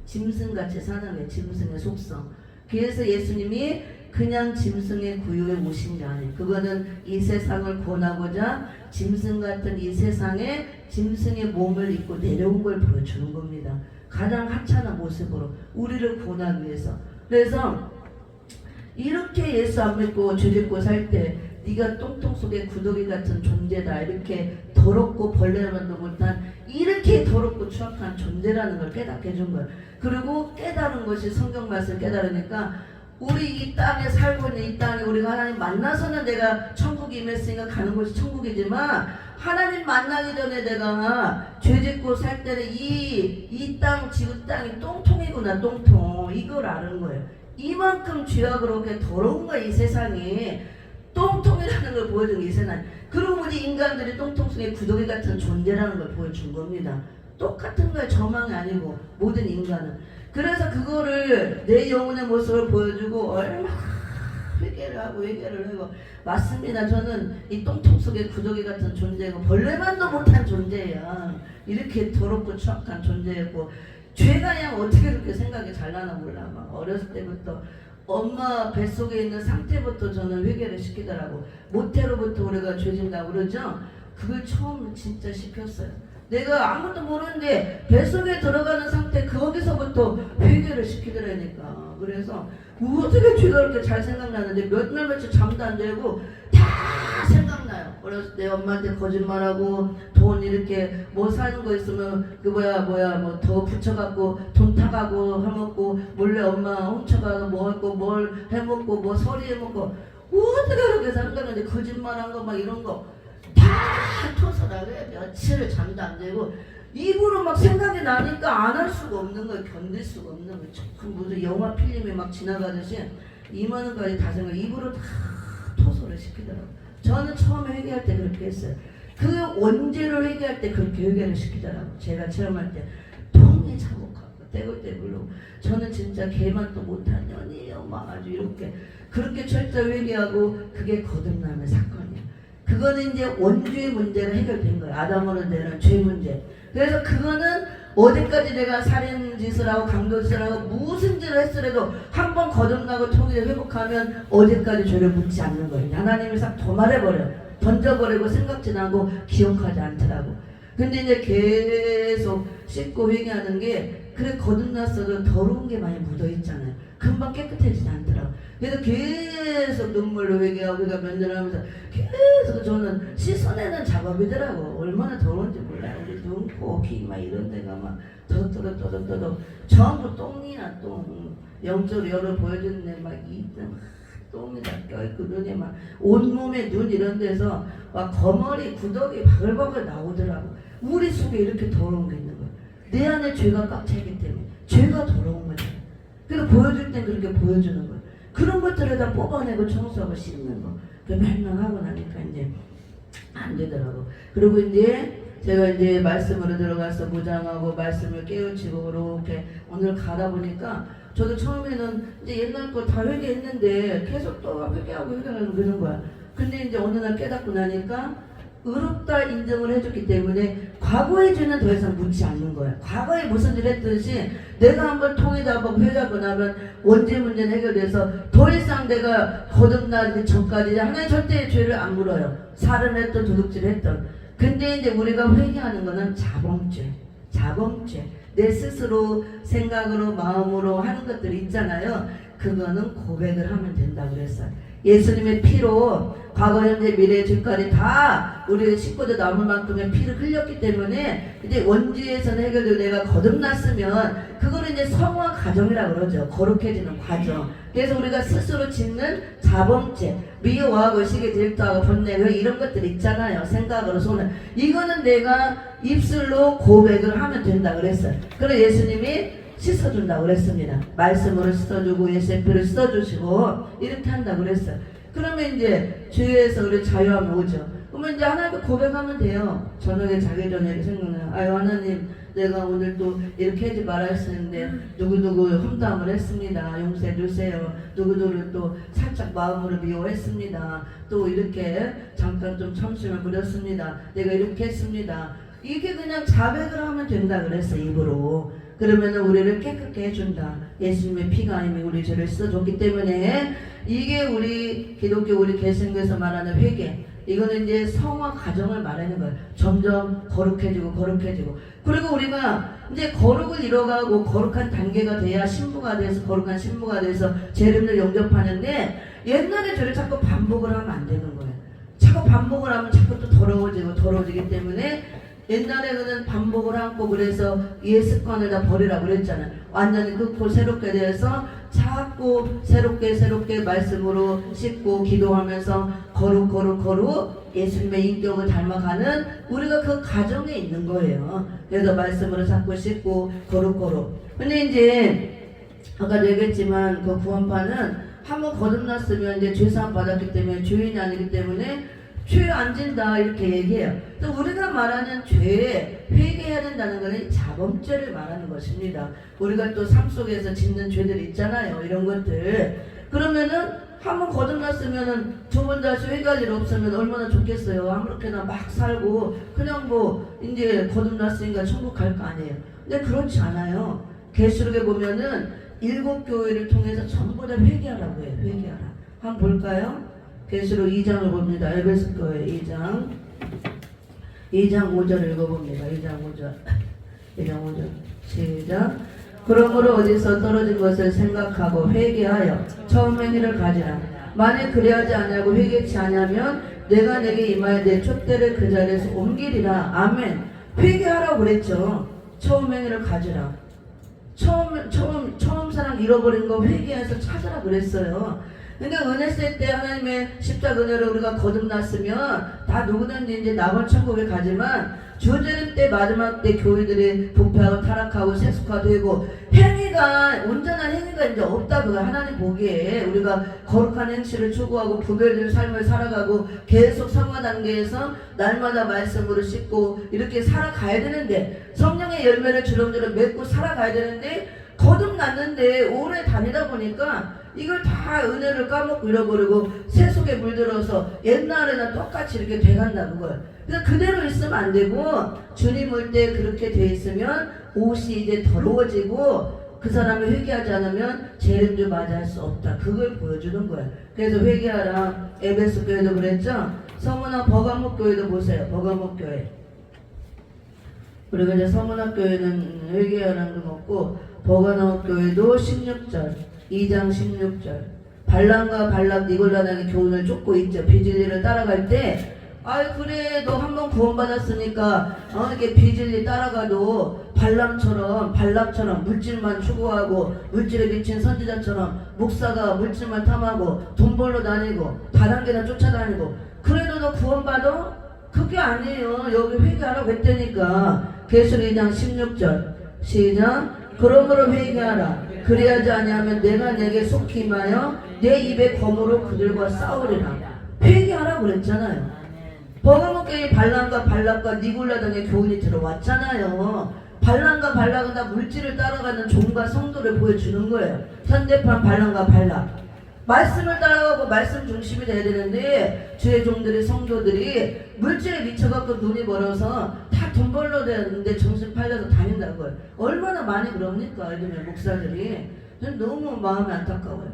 S1: 짐승같이 사는 거예요. 짐승의 속성. 그래서 예수님이 그냥 짐승의 구유에 오신 게 아니에요. 그거는 이 세상을 구원하고자 짐승 같은 이 세상에 짐승의 몸을 입고 내려온 걸 보여주는 겁니다. 가장 하찮은 모습으로 우리를 구원하기 위해서. 그래서 이렇게 예수 안 믿고 죄 짓고 살 때 네가 똥통 속에 구더기 같은 존재다. 이렇게 더럽고 벌레만도 못한 이렇게 더럽고 추악한 존재라는 걸 깨닫게 해준 거예요. 그리고 깨달은 것이 성경 말씀을 깨달으니까 우리 이 땅에 살고 있는 이 땅에 우리가 하나님 만나서는 내가 천국에 임했으니까 가는 곳이 천국이지만 하나님 만나기 전에 내가 죄 짓고 살 때는 이 땅 지구 땅이 똥통이구나. 똥통. 이걸 아는 거예요. 이만큼 죄악으로 그렇게 더러운 거야. 이 세상이 똥통이라는 걸 보여준 게 이 세상. 그리고 우리 인간들이 똥통 속에 구더기 같은 존재라는 걸 보여준 겁니다. 똑같은 거예요. 저만이 아니고 모든 인간은. 그래서 그거를 내 영혼의 모습을 보여주고 얼마나 회개를 하고 맞습니다. 저는 이 똥통 속에 구더기 같은 존재고 벌레만도 못한 존재야. 이렇게 더럽고 추악한 존재였고 죄가 그냥 어떻게 그렇게 생각이 잘 나나 몰라. 막 어렸을 때부터 엄마 뱃속에 있는 상태부터 저는 회개를 시키더라고. 모태로부터 우리가 죄진다고 그러죠. 그걸 처음 진짜 시켰어요. 내가 아무것도 모르는데 뱃속에 들어가는 상태 거기서부터 회개를 시키더라니까. 그래서 어떻게 죄가 그렇게 잘 생각나는데 몇 날 며칠 잠도 안 자고 다 생각나요. 어렸을 때 엄마한테 거짓말하고 돈 이렇게 뭐 사는 거 있으면 그 뭐 더 붙여갖고 돈 타가고 해먹고 몰래 엄마 훔쳐가고 뭐 했고 뭘 해먹고 뭐 서리 해먹고 어떻게 그렇게 생각나는데 거짓말한 거 막 이런 거 다 토설하고 며칠을 잠도 안 자고 입으로 막 생각이 나니까 안 할 수가 없는 거예요. 견딜 수가 없는 거예요. 무슨 영화 필름이 막 지나가듯이 2만 원까지 다 생각 입으로 다 토설을 시키더라고요. 저는 처음에 회개할 때 그렇게 했어요. 그 원죄를 회개할 때 그렇게 회개를 시키더라고요. 제가 체험할 때 통이 차곡하고 떼굴떼굴로 저는 진짜 개만도 못한 년이에요. 막 아주 이렇게 그렇게 철저히 회개하고 그게 거듭남의 사건이에요. 그거는 이제 원죄의 문제가 해결된 거예요. 아담으로 되는 죄 문제. 그래서 그거는 어디까지 내가 살인 짓을 하고 강도 짓을 하고 무슨 짓을 했으라도 한번 거듭나고 통일을 회복하면 어디까지 죄를 묻지 않는 거예요. 하나님이 싹 도말해버려요. 던져버리고 생각지 않고 기억하지 않더라고. 근데 이제 계속 씻고 회개하는 게 그래 거듭났어도 더러운 게 많이 묻어 있잖아요. 금방 깨끗해지지 않더라고. 그래서 계속 눈물로 회개하고 우리가 면전하면서 계속 저는 씻어내는 작업이더라고. 얼마나 더러운지 몰라요. 우리 눈, 코, 귀 막 이런 데가 막 더덕더덕 전부 똥이나 똥. 영적으로 열을 보여주는데 막 똥이 다 껴있고 눈에 막 온몸에 눈 이런 데서 막 거머리 구더기 바글바글 나오더라고. 우리 속에 이렇게 더러운 게 있는 거야. 내 안에 죄가 꽉 차있기 때문에 죄가 더러운 거지. 그래서 보여줄 땐 그렇게 보여주는 거야. 그런 것들을 다 뽑아내고 청소하고 씻는 거. 그 맨날 하고 나니까 이제 안 되더라고. 그리고 이제 제가 이제 말씀으로 들어가서 무장하고 말씀을 깨우치고 이렇게 오늘 가다 보니까 저도 처음에는 이제 옛날 거 다 회개했는데 계속 또 회개하고 그러는 거야. 근데 이제 어느 날 깨닫고 나니까 의롭다 인정을 해줬기 때문에 과거의 죄는 더 이상 묻지 않는 거야. 과거에 무슨 일 했듯이 내가 한번 통해잡고 회개하고 나면 원죄 문제는 해결돼서 더 이상 내가 거듭나기 전까지 하나님 절대 죄를 안 물어요. 살인했던 도둑질했던. 근데 이제 우리가 회개하는 거는 자범죄. 내 스스로 생각으로 마음으로 하는 것들이 있잖아요. 그거는 고백을 하면 된다고 그랬어요. 예수님의 피로 과거 현재 미래 지금까지 다 우리 식구들 남을 만큼의 피를 흘렸기 때문에 이제 원죄에서는 해결되고 내가 거듭났으면 그거는 이제 성화 과정이라고 그러죠. 거룩해지는 과정. 그래서 우리가 스스로 짓는 자범죄, 미워하고 시기 질투하고 번뇌고 이런 것들 있잖아요. 생각으로 손을. 이거는 내가 입술로 고백을 하면 된다 그랬어요. 그래서 예수님이 씻어준다고 그랬습니다. 말씀으로 씻어주고 예수의 피를 씻어주시고 이렇게 한다고 그랬어요. 그러면 이제 죄에서 우리 자유함이 오죠. 그러면 이제 하나님께 고백하면 돼요. 저녁에 자기 전에 생각나요. 아유 하나님, 내가 오늘 또 이렇게 하지 말아 했었는데 누구누구 험담을 했습니다. 용서해 주세요. 누구누구를 또 살짝 마음으로 미워했습니다. 또 이렇게 잠깐 좀 참심을 부렸습니다. 내가 이렇게 했습니다. 이게 그냥 자백을 하면 된다 그랬어, 입으로. 그러면은 우리를 깨끗게 해준다. 예수님의 피가 이미 우리 죄를 씻어줬기 때문에 이게 우리 기독교 우리 개신교에서 말하는 회개. 이거는 이제 성화 과정을 말하는 거예요. 점점 거룩해지고. 그리고 우리가 이제 거룩을 이뤄가고 거룩한 단계가 돼야 신부가 돼서 거룩한 신부가 돼서 재림을 영접하는데 옛날에 저를 자꾸 반복을 하면 안 되는 거예요. 자꾸 반복을 하면 자꾸 또 더러워지기 때문에 옛날에는 반복을 하고 그래서 옛 습관을 다 버리라고 그랬잖아요. 완전히 긋고 새롭게 돼서 자꾸 새롭게 말씀으로 씻고 기도하면서 거룩 예수님의 인격을 닮아가는 우리가 그 과정에 있는 거예요. 그래서 말씀으로 자꾸 씻고 거룩. 근데 이제 아까도 얘기했지만 그 구원파는 한번 거듭났으면 이제 죄사함 받았기 때문에 죄인이 아니기 때문에 죄 안 진다 이렇게 얘기해요. 또 우리가 말하는 죄에 회개해야 된다는 것은 자범죄를 말하는 것입니다. 우리가 또 삶 속에서 짓는 죄들 있잖아요. 이런 것들. 그러면은 한번 거듭났으면은 두 번 다시 회개할 일 없으면 얼마나 좋겠어요. 아무렇게나 막 살고 그냥 뭐 이제 거듭났으니까 천국 갈 거 아니에요. 근데 그렇지 않아요. 계시록에 보면은 7교회를 통해서 전부 다 회개하라고 해요. 회개하라. 한번 볼까요? 계시록 2장을 봅니다. 에베소 교회 2장 5절 읽어봅니다. 2장 5절 시작. 그러므로 어디서 떨어진 것을 생각하고 회개하여 처음 행위를 가지라. 만일 그리하지 아니하고 회개치 아니하면 내가 내게 임하여 내 촛대를 그 자리에서 옮기리라. 아멘. 회개하라고 그랬죠. 처음 행위를 가지라. 처음 사랑 잃어버린 거 회개해서 찾으라 그랬어요. 그러니까 은혜 쓸 때 하나님의 십자가 은혜로 우리가 거듭났으면 다 누구든지 이제 나번 천국에 가지만 주재림 때 마지막 때 교회들이 부패하고 타락하고 세속화되고 행위가 온전한 행위가 이제 없다. 그거 하나님 보기에 우리가 거룩한 행실을 추구하고 구별된 삶을 살아가고 계속 성화 단계에서 날마다 말씀으로 씻고 이렇게 살아가야 되는데 성령의 열매를 주렁주렁 맺고 살아가야 되는데 거듭났는데 오래 다니다 보니까 이걸 다 은혜를 까먹고 잃어버리고 세속에 물들어서 옛날에는 똑같이 이렇게 돼간다 그거예요. 그래서 그대로 있으면 안 되고 주님 올 때 그렇게 돼 있으면 옷이 이제 더러워지고 그 사람이 회개하지 않으면 재림도 맞이할 수 없다. 그걸 보여주는 거예요. 그래서 회개하라. 에베소 교회도 그랬죠. 서문화 버가목 교회도 보세요. 버가목 교회 우리가 이제 서문학교에는 회개하라는 건 없고 버가나학교에도 16절 2장 16절 발람과 발락 니골라당의 교훈을 쫓고 있죠. 비진리를 따라갈 때 아이 그래 너 한번 구원받았으니까 이렇게 비진리 따라가도 발람처럼 물질만 추구하고 물질에 미친 선지자처럼 목사가 물질만 탐하고 돈 벌러 다니고 다단계나 쫓아다니고 그래도 너 구원받아? 그게 아니에요. 여기 회개하라고 했다니까. 계시록 2장 16절 시작. 그러므로 회개하라. 그래야지 아니하면 내가 내게 속히 임하여 내 입에 검으로 그들과 싸우리라. 회개하라고 그랬잖아요. 버가모교의 발람과 발락과 니골라 등의 교훈이 들어왔잖아요. 발람과 발락은 다 물질을 따라가는 종과 성도를 보여주는 거예요. 현대판 발람과 발락. 말씀을 따라가고 말씀 중심이 돼야 되는데 주의 종들이 성도들이 물질에 미쳐갖고 눈이 멀어서 다 돈 벌러 되는데 정신 팔려서 다닌다고요. 얼마나 많이 그럽니까 요즘에 목사들이. 너무 마음이 안타까워요.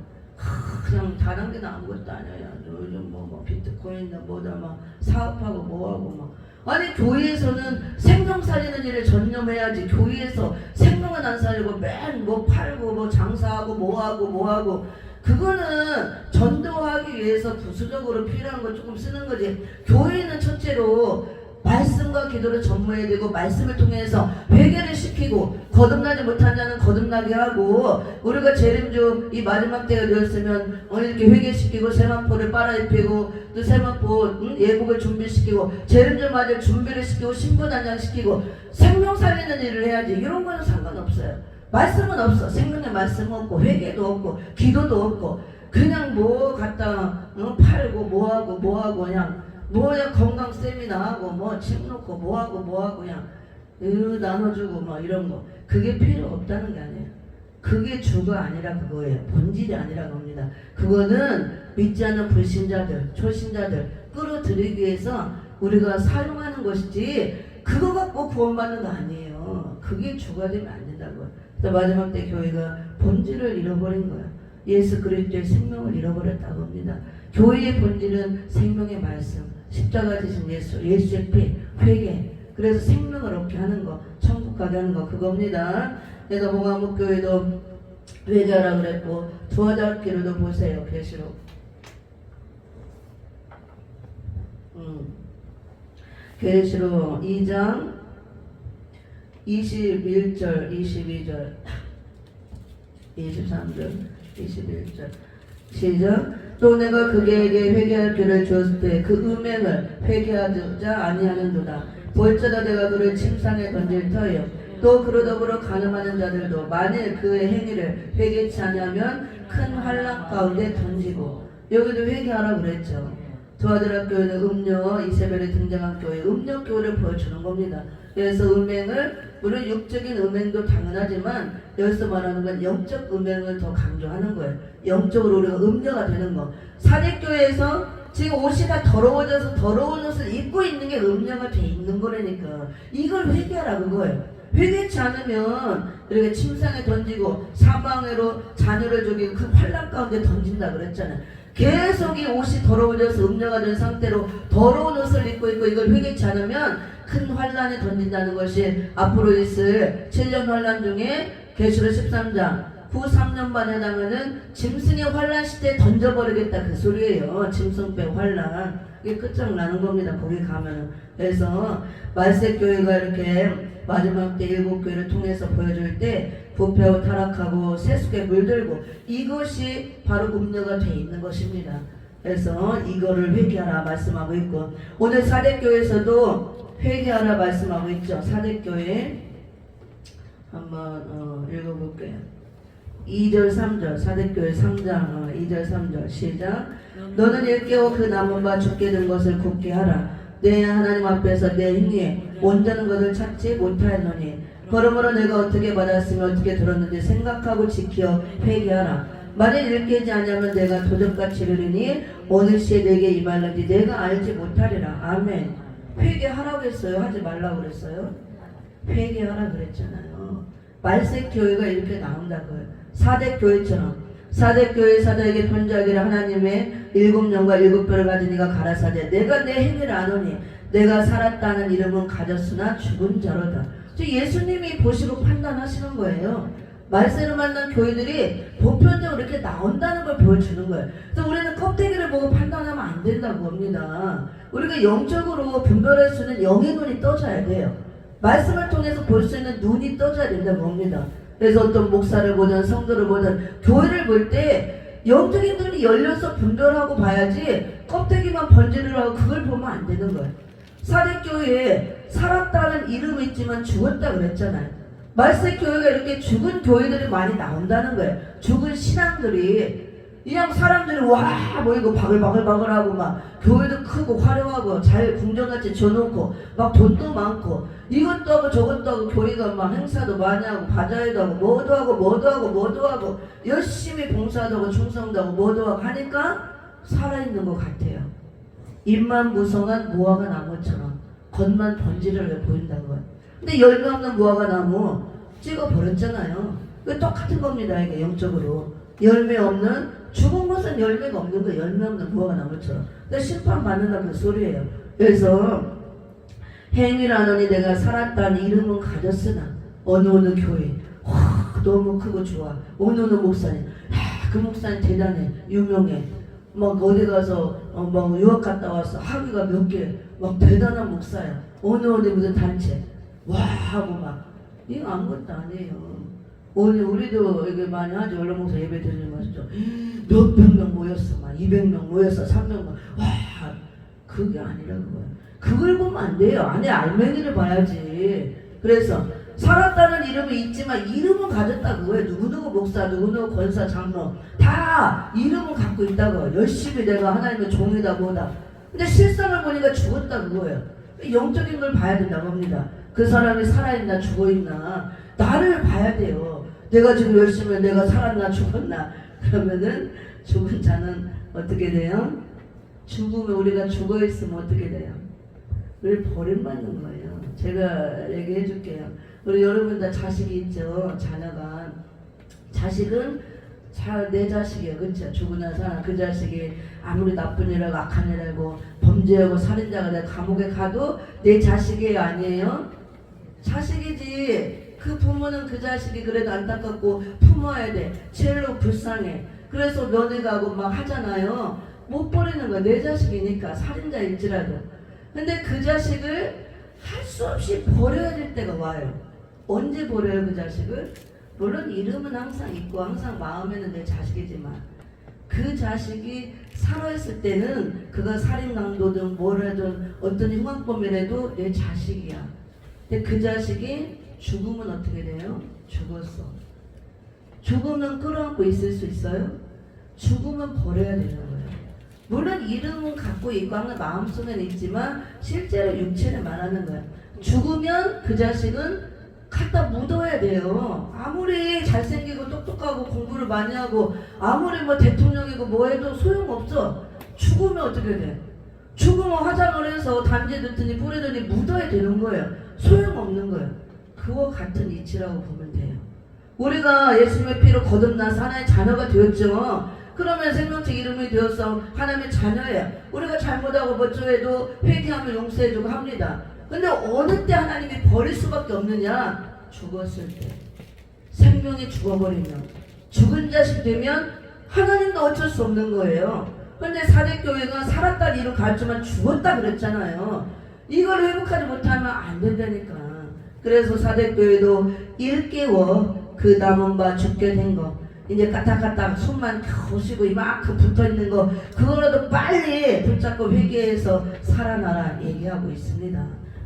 S1: 그냥 다단계는 아무것도 아니야. 요즘 뭐 비트코인이나 뭐다 막 사업하고 뭐하고 막. 아니 교회에서는 생명 살리는 일을 전념해야지. 교회에서 생명은 안 살리고 맨 뭐 팔고 뭐 장사하고 뭐하고 그거는 전도하기 위해서 부수적으로 필요한 거 조금 쓰는 거지. 교회는 첫째로 말씀과 기도를 전무해야 되고 말씀을 통해서 회개를 시키고 거듭나지 못한 자는 거듭나게 하고 우리가 재림주 이 마지막 때가 되었으면 이렇게 회개시키고 세마포를 빨아입히고 또 세마포 예복을 준비시키고 재림주 맞을 준비를 시키고 신분단장시키고 생명 살리는 일을 해야지. 이런 거는 상관없어요. 말씀은 없어. 생명의 말씀 없고 회개도 없고 기도도 없고 그냥 뭐 갖다 팔고 뭐하고 그냥 뭐야 건강 세미나하고 뭐 책 놓고 뭐하고 그냥 나눠주고 뭐 이런 거 그게 필요 없다는 게 아니에요. 그게 주가 아니라 그거예요. 본질이 아니라 겁니다. 그거는 믿지 않는 불신자들 초신자들 끌어들이기 위해서 우리가 사용하는 것이지 그거 갖고 구원받는 거 아니에요. 그게 주가 되면 안 된다고요. 그래서 마지막 때 교회가 본질을 잃어버린 거야. 예수 그리스도의 생명을 잃어버렸다고 합니다. 교회의 본질은 생명의 말씀, 십자가 지신 예수의 피, 회개. 그래서 생명을 얻게 하는 거, 천국 가게 하는 거 그겁니다. 그래서 봉화목교회도 회개하라 그랬고 두화자기로도 보세요. 계시록 계시록 2장 21절 22절 23절 21절 시작. 또 내가 그에게 회개할 길을 주었을 때 그 음행을 회개하자 아니하는도다. 볼지어다 내가 그를 침상에 던질 터이요 또 그로 더불어 간음하는 자들도 만일 그의 행위를 회개치 아니하면 큰 환락 가운데 던지고. 여기도 회개하라고 그랬죠. 두아드락교회는 음녀 이세벨이 등장한 교회 음녀교회를 보여주는 겁니다. 그래서 음행을 물론 육적인 음행도 당연하지만 여기서 말하는 건 영적 음행을 더 강조하는 거예요. 영적으로 우리가 음녀가 되는 거. 사직교회에서 지금 옷이 다 더러워져서 더러운 옷을 입고 있는 게 음녀가 돼 있는 거라니까. 이걸 회개하라 그거예요. 회개치 않으면 이렇게 침상에 던지고 사방으로 자녀를 죽이고 그 환락 가운데 던진다 그랬잖아요. 계속 이 옷이 더러워져서 음녀가 된 상태로 더러운 옷을 입고 있고 이걸 회개치 않으면 큰 환란에 던진다는 것이 앞으로 있을 7년 환란 중에 계시록 13장 후 3년 반에 해당하는 짐승의 환란 시대에 던져버리겠다 그 소리예요. 짐승배 환란 이게 끝장나는 겁니다. 거기 가면은. 그래서 말세교회가 이렇게 마지막 때 7교회를 통해서 보여줄 때 부패하고 타락하고 세속에 물들고 이것이 바로 음녀가 돼 있는 것입니다. 그래서 이거를 회개하라 말씀하고 있고 오늘 사대교회에서도 회개하라 말씀하고 있죠. 사대교회 한번 읽어볼게요. 2절 3절 사대교회 3장 2절 3절 시작. 너는 일깨워 그 남은 바 죽게 된 것을 굳게 하라. 내 하나님 앞에서 내 행위에 온전한 것을 찾지 못하였노니 그러므로 내가 어떻게 받았으며 어떻게 들었는지 생각하고 지켜 회개하라. 만일 일깨지 아니하면 내가 도적같이 이르리니 어느 시에 내게 임할는지 내가 알지 못하리라. 아멘. 회개하라고 했어요? 하지 말라고 그랬어요? 회개하라 그랬잖아요. 말세교회가 이렇게 나온다고요. 사대교회처럼 사대교회 사자에게 편지하기를 하나님의 7년과 7별을 가진 이가 가라사대 내가 내 행위를 아노니 내가 살았다는 이름은 가졌으나 죽은 자로다. 예수님이 보시고 판단하시는 거예요. 말세를 만난 교회들이 보편적으로 이렇게 나온다는 걸 보여주는 거예요. 그래서 우리는 껍데기를 보고 판단하면 안 된다고 합니다. 우리가 영적으로 분별할 수 있는 영의 눈이 떠져야 돼요. 말씀을 통해서 볼 수 있는 눈이 떠져야 된다고 합니다. 그래서 어떤 목사를 보든 성도를 보든 교회를 볼 때 영적인 눈이 열려서 분별하고 봐야지 껍데기만 번지르르 하고 그걸 보면 안 되는 거예요. 사대교회에 살았다는 이름이 있지만 죽었다 그랬잖아요. 말세교회가 이렇게 죽은 교회들이 많이 나온다는 거예요. 죽은 신앙들이 그냥 사람들이 와 모이고 바글바글바글하고 막 교회도 크고 화려하고 잘 궁전같이 져놓고 막 돈도 많고 이것도 하고 저것도 하고 교회가 막 행사도 많이 하고 바자회도 하고 뭐도 하고 열심히 봉사도 하고 충성도 하고 뭐도 하고 하니까 살아있는 것 같아요. 잎만 무성한 무화과 나무처럼 겉만 번지르르 보인다는 거예요. 근데 열매 없는 무화과 나무 찍어버렸잖아요. 그 똑같은 겁니다. 이게 영적으로 열매 없는 죽은 것은 열매가 없는 거예요. 열매 없는 무화과 나무처럼. 근데 심판받는다 그 소리예요. 그래서 행위라느니 내가 살았다는 이름은 가졌으나 어느 교회 너무 크고 좋아. 어느 목사님 그 목사님 대단해 유명해. 막 어디 가서 막 유학 갔다 왔어. 학위가 몇 개 막 대단한 목사야. 어느 무슨 단체 와 하고 막 이거 아무것도 아니에요. 오늘 우리도 이게 많이 하죠. 원래 목사 예배 드리는 것이죠. 몇백 명 모였어. 막 200명 모였어. 300명. 와 그게 아니라고요. 그걸 보면 안 돼요. 안에 알맹이를 봐야지. 그래서 살았다는 이름이 있지만 이름은 가졌다 그거예요. 누구누구 목사, 누구누구 권사, 장로 다 이름은 갖고 있다고. 열심히 내가 하나님의 종이다 뭐다. 근데 실상을 보니까 죽었다 그거예요. 영적인 걸 봐야 된다고 합니다. 그 사람이 살아있나 죽어있나 나를 봐야 돼요. 내가 지금 열심히 내가 살았나 죽었나 그러면은 죽은 자는 어떻게 돼요? 죽으면 우리가 죽어있으면 어떻게 돼요? 우리 버림받는 거예요. 제가 얘기해 줄게요. 우리 여러분 다 자식이 있죠. 자녀가. 자식은 내 자식이에요. 그렇죠? 죽으나 사나 그 자식이 아무리 나쁜 일하고 악한 일하고 범죄하고 살인자가 내 감옥에 가도 내 자식이에요? 아니에요? 자식이지. 그 부모는 그 자식이 그래도 안타깝고 품어야 돼. 제일로 불쌍해. 그래서 면회가고 막 하잖아요. 못 버리는 거야. 내 자식이니까 살인자일지라도. 근데 그 자식을 할 수 없이 버려야 될 때가 와요. 언제 버려요 그 자식을? 물론 이름은 항상 있고 항상 마음에는 내 자식이지만 그 자식이 살아있을 때는 그가 살인강도든 뭐라든 어떤 흉악범이라도 내 자식이야. 근데 그 자식이 죽으면 어떻게 돼요? 죽었어. 죽으면 끌어안고 있을 수 있어요? 죽으면 버려야 되는 거예요. 물론 이름은 갖고 있고 항상 마음속에는 있지만 실제로 육체를 말하는 거예요. 죽으면 그 자식은 갖다 묻어야 돼요. 아무리 잘생기고 똑똑하고 공부를 많이 하고 아무리 뭐 대통령이고 뭐 해도 소용없어. 죽으면 어떻게 돼? 죽으면 화장을 해서 단지 듣더니 뿌리더니 묻어야 되는 거예요. 소용없는 거예요. 그와 같은 이치라고 보면 돼요. 우리가 예수님의 피로 거듭나서 하나님의 자녀가 되었죠. 그러면 생명책 이름이 되어서 하나님의 자녀예요. 우리가 잘못하고 뭐저해도 회개하면 용서해주고 합니다. 근데 어느 때 하나님이 버릴 수밖에 없느냐? 죽었을 때. 생명이 죽어버리면. 죽은 자식 되면 하나님도 어쩔 수 없는 거예요. 근데 사대교회가 살았다는 이름 가르치면 죽었다 그랬잖아요. 이걸 회복하지 못하면 안 된다니까. 그래서 사대교회도 일깨워 그 남은 바 죽게 된 거. 이제 까딱까딱 숨만 겨우 쉬고 이만큼 붙어있는 거 그거라도 빨리 붙잡고 회개해서 살아나라 얘기하고 있습니다.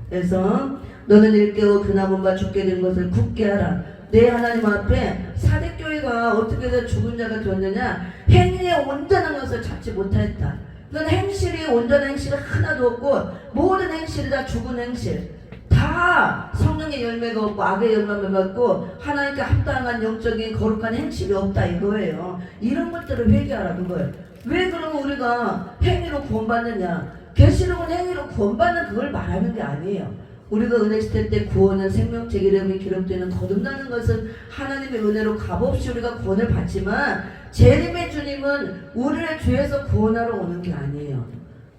S1: 그래서 너는 일깨워 그 남은 바 죽게 된 것을 굳게 하라. 내 하나님 앞에 사대교회가 어떻게 해서 죽은 자가 되었느냐? 행위에 온전한 것을 찾지 못하였다. 그건 행실이 온전한 행실이 하나도 없고 모든 행실이 다 죽은 행실. 다 성령의 열매가 없고 악의 열매가 없고 하나님께 합당한 영적인 거룩한 행실이 없다 이거예요. 이런 것들을 회개하라 그거예요. 왜 그러면 우리가 행위로 구원받느냐? 계시록은 행위로 구원받는 그걸 말하는 게 아니에요. 우리가 은혜 시대 때 구원은 생명책 이름이 기록되는 거듭나는 것은 하나님의 은혜로 값없이 우리가 구원을 받지만 재림의 주님은 우리를 죄에서 구원하러 오는 게 아니에요.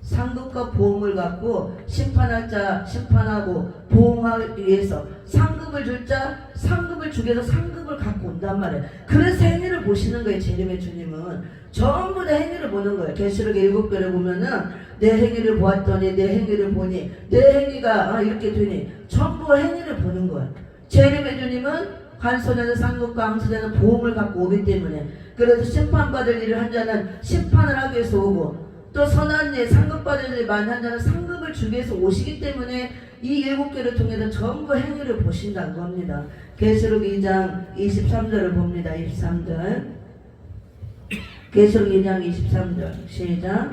S1: 상급과 보응을 갖고 심판할 자 심판하고 보응하기 위해서 상급을 줄 자 상급을 주기 위해서 상급을 갖고 온단 말이에요. 그래서 행위를 보시는 거예요. 재림의 주님은 전부 다 행위를 보는 거예요. 계시록 7교를 보면은 내 행위를 보았더니 내 행위를 보니 내 행위가 이렇게 되니 전부 행위를 보는 거예요. 재림의 주님은 한손에는 상급과 한손에는 보응을 갖고 오기 때문에 그래서 심판받을 일을 한 자는 심판을 하기 위해서 오고 또 선한 일 상급받을 일 많이 한 자는 상급을 주기 위해서 오시기 때문에 이 7교를 통해서 전부 행위를 보신다고 합니다. 계시록 2장 23절을 봅니다. 23절 계시록 2장 23절 시작.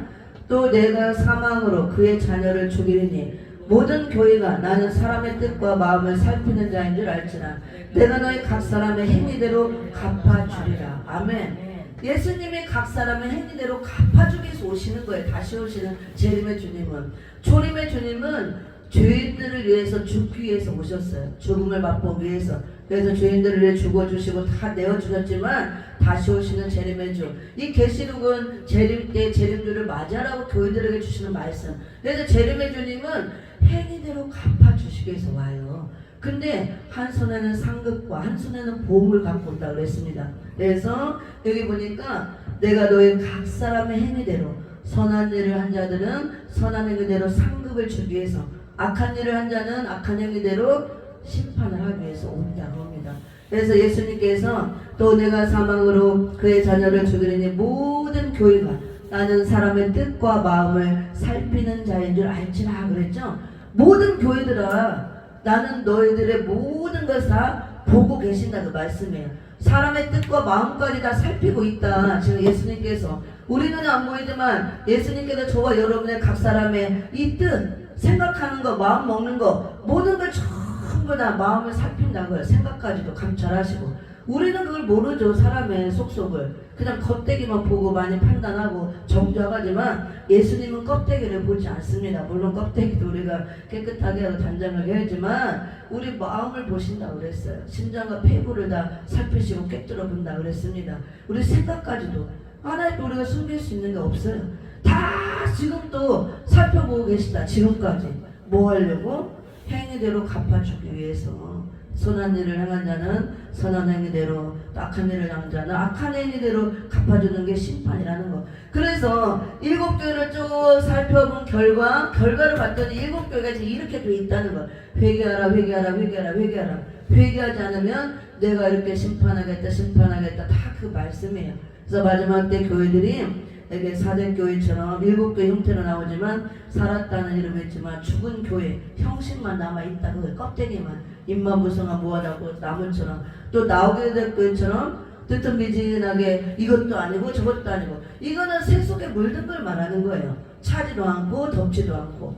S1: 또 내가 사망으로 그의 자녀를 죽이리니 모든 교회가 나는 사람의 뜻과 마음을 살피는 자인 줄 알지라 내가 너희 각 사람의 행위대로 갚아주리라. 아멘. 예수님이 각 사람의 행위대로 갚아주기 위해서 오시는 거예요. 다시 오시는 재림의 주님은. 초림의 주님은 죄인들을 위해서 죽기 위해서 오셨어요. 죽음을 맛보기 위해서. 그래서 죄인들을 위해 죽어주시고 다 내어주셨지만 다시 오시는 재림의 주. 이 계시록은 재림 때 재림주를 맞이하라고 교회들에게 주시는 말씀. 그래서 재림의 주님은 행위대로 갚아주시기 위해서 와요. 근데 한 손에는 상급과 한 손에는 보험을 갖고 온다 그랬습니다. 그래서 여기 보니까 내가 너희 각 사람의 행위대로 선한 일을 한 자들은 선한 행위대로 상급을 주기 위해서 악한 일을 한 자는 악한 행위대로 심판을 하기 위해서 온다고 합니다. 그래서 예수님께서 또 내가 사망으로 그의 자녀를 죽이려니 모든 교회가 나는 사람의 뜻과 마음을 살피는 자인 줄 알지라 그랬죠. 모든 교회들아 나는 너희들의 모든 것을 다 보고 계신다는 말씀이에요. 사람의 뜻과 마음까지 다 살피고 있다. 지금 예수님께서 우리 눈에 안 보이지만 예수님께서 저와 여러분의 각 사람의 이 뜻, 생각하는 거, 마음 먹는 거 모든 걸 전부 다 마음을 살핀다고요. 생각까지도 감찰하시고 우리는 그걸 모르죠. 사람의 속속을 그냥 껍데기만 보고 많이 판단하고 정죄하지만 예수님은 껍데기를 보지 않습니다. 물론 껍데기도 우리가 깨끗하게 하고 단장하게 하지만 우리 마음을 보신다고 그랬어요. 심장과 폐부를 다 살피시고 깨뜨려 본다고 그랬습니다. 우리 생각까지도 하나님께 우리가 숨길 수 있는 게 없어요. 다 지금 또 살펴보고 계시다. 지금까지 뭐 하려고? 행위대로 갚아주기 위해서. 선한 일을 행한 자는 선한 행위대로, 악한 일을 행한 자는 악한 행위대로 갚아주는 게 심판이라는 거. 그래서 7교회를 쭉 살펴본 결과를 봤더니 7교회가 이렇게 돼 있다는 거. 회개하라, 회개하라, 회개하라, 회개하라. 회개하지 않으면 내가 이렇게 심판하겠다, 심판하겠다. 다 그 말씀이에요. 그래서 마지막 때 교회들이 이게 사대교회처럼 7교회 형태로 나오지만 살았다는 이름이 있지만 죽은 교회 형식만 남아있다. 그 껍데기만 입만 무성한 무화하고 나무처럼 또 나오게 될 교회처럼 뜨뜻미진하게 이것도 아니고 저것도 아니고 이거는 새 속에 물든 걸 말하는 거예요. 차지도 않고 덥지도 않고.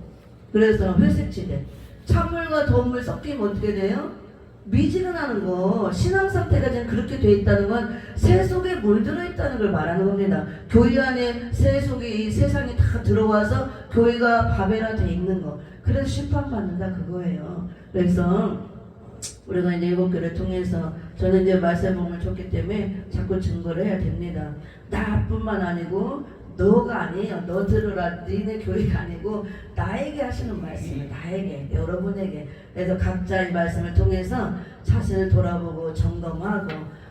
S1: 그래서 회색지대 찬물과 더운 물 섞이면 어떻게 돼요? 미지근하는 거. 신앙 상태가 지금 그렇게 돼 있다는 건 새 속에 물들어 있다는 걸 말하는 겁니다. 교회 안에 새 속에 이 세상이 다 들어와서 교회가 바벨화 돼 있는 거. 그래서 심판받는다 그거예요. 그래서 우리가 이제 7교를 통해서 저는 이제 말세복음을 줬기 때문에 자꾸 증거를 해야 됩니다. 나뿐만 아니고 너가 아니에요. 너 들으라. 너네 교회가 아니고 나에게 하시는 말씀을 나에게 여러분에게. 그래서 각자의 말씀을 통해서 자신을 돌아보고 점검하고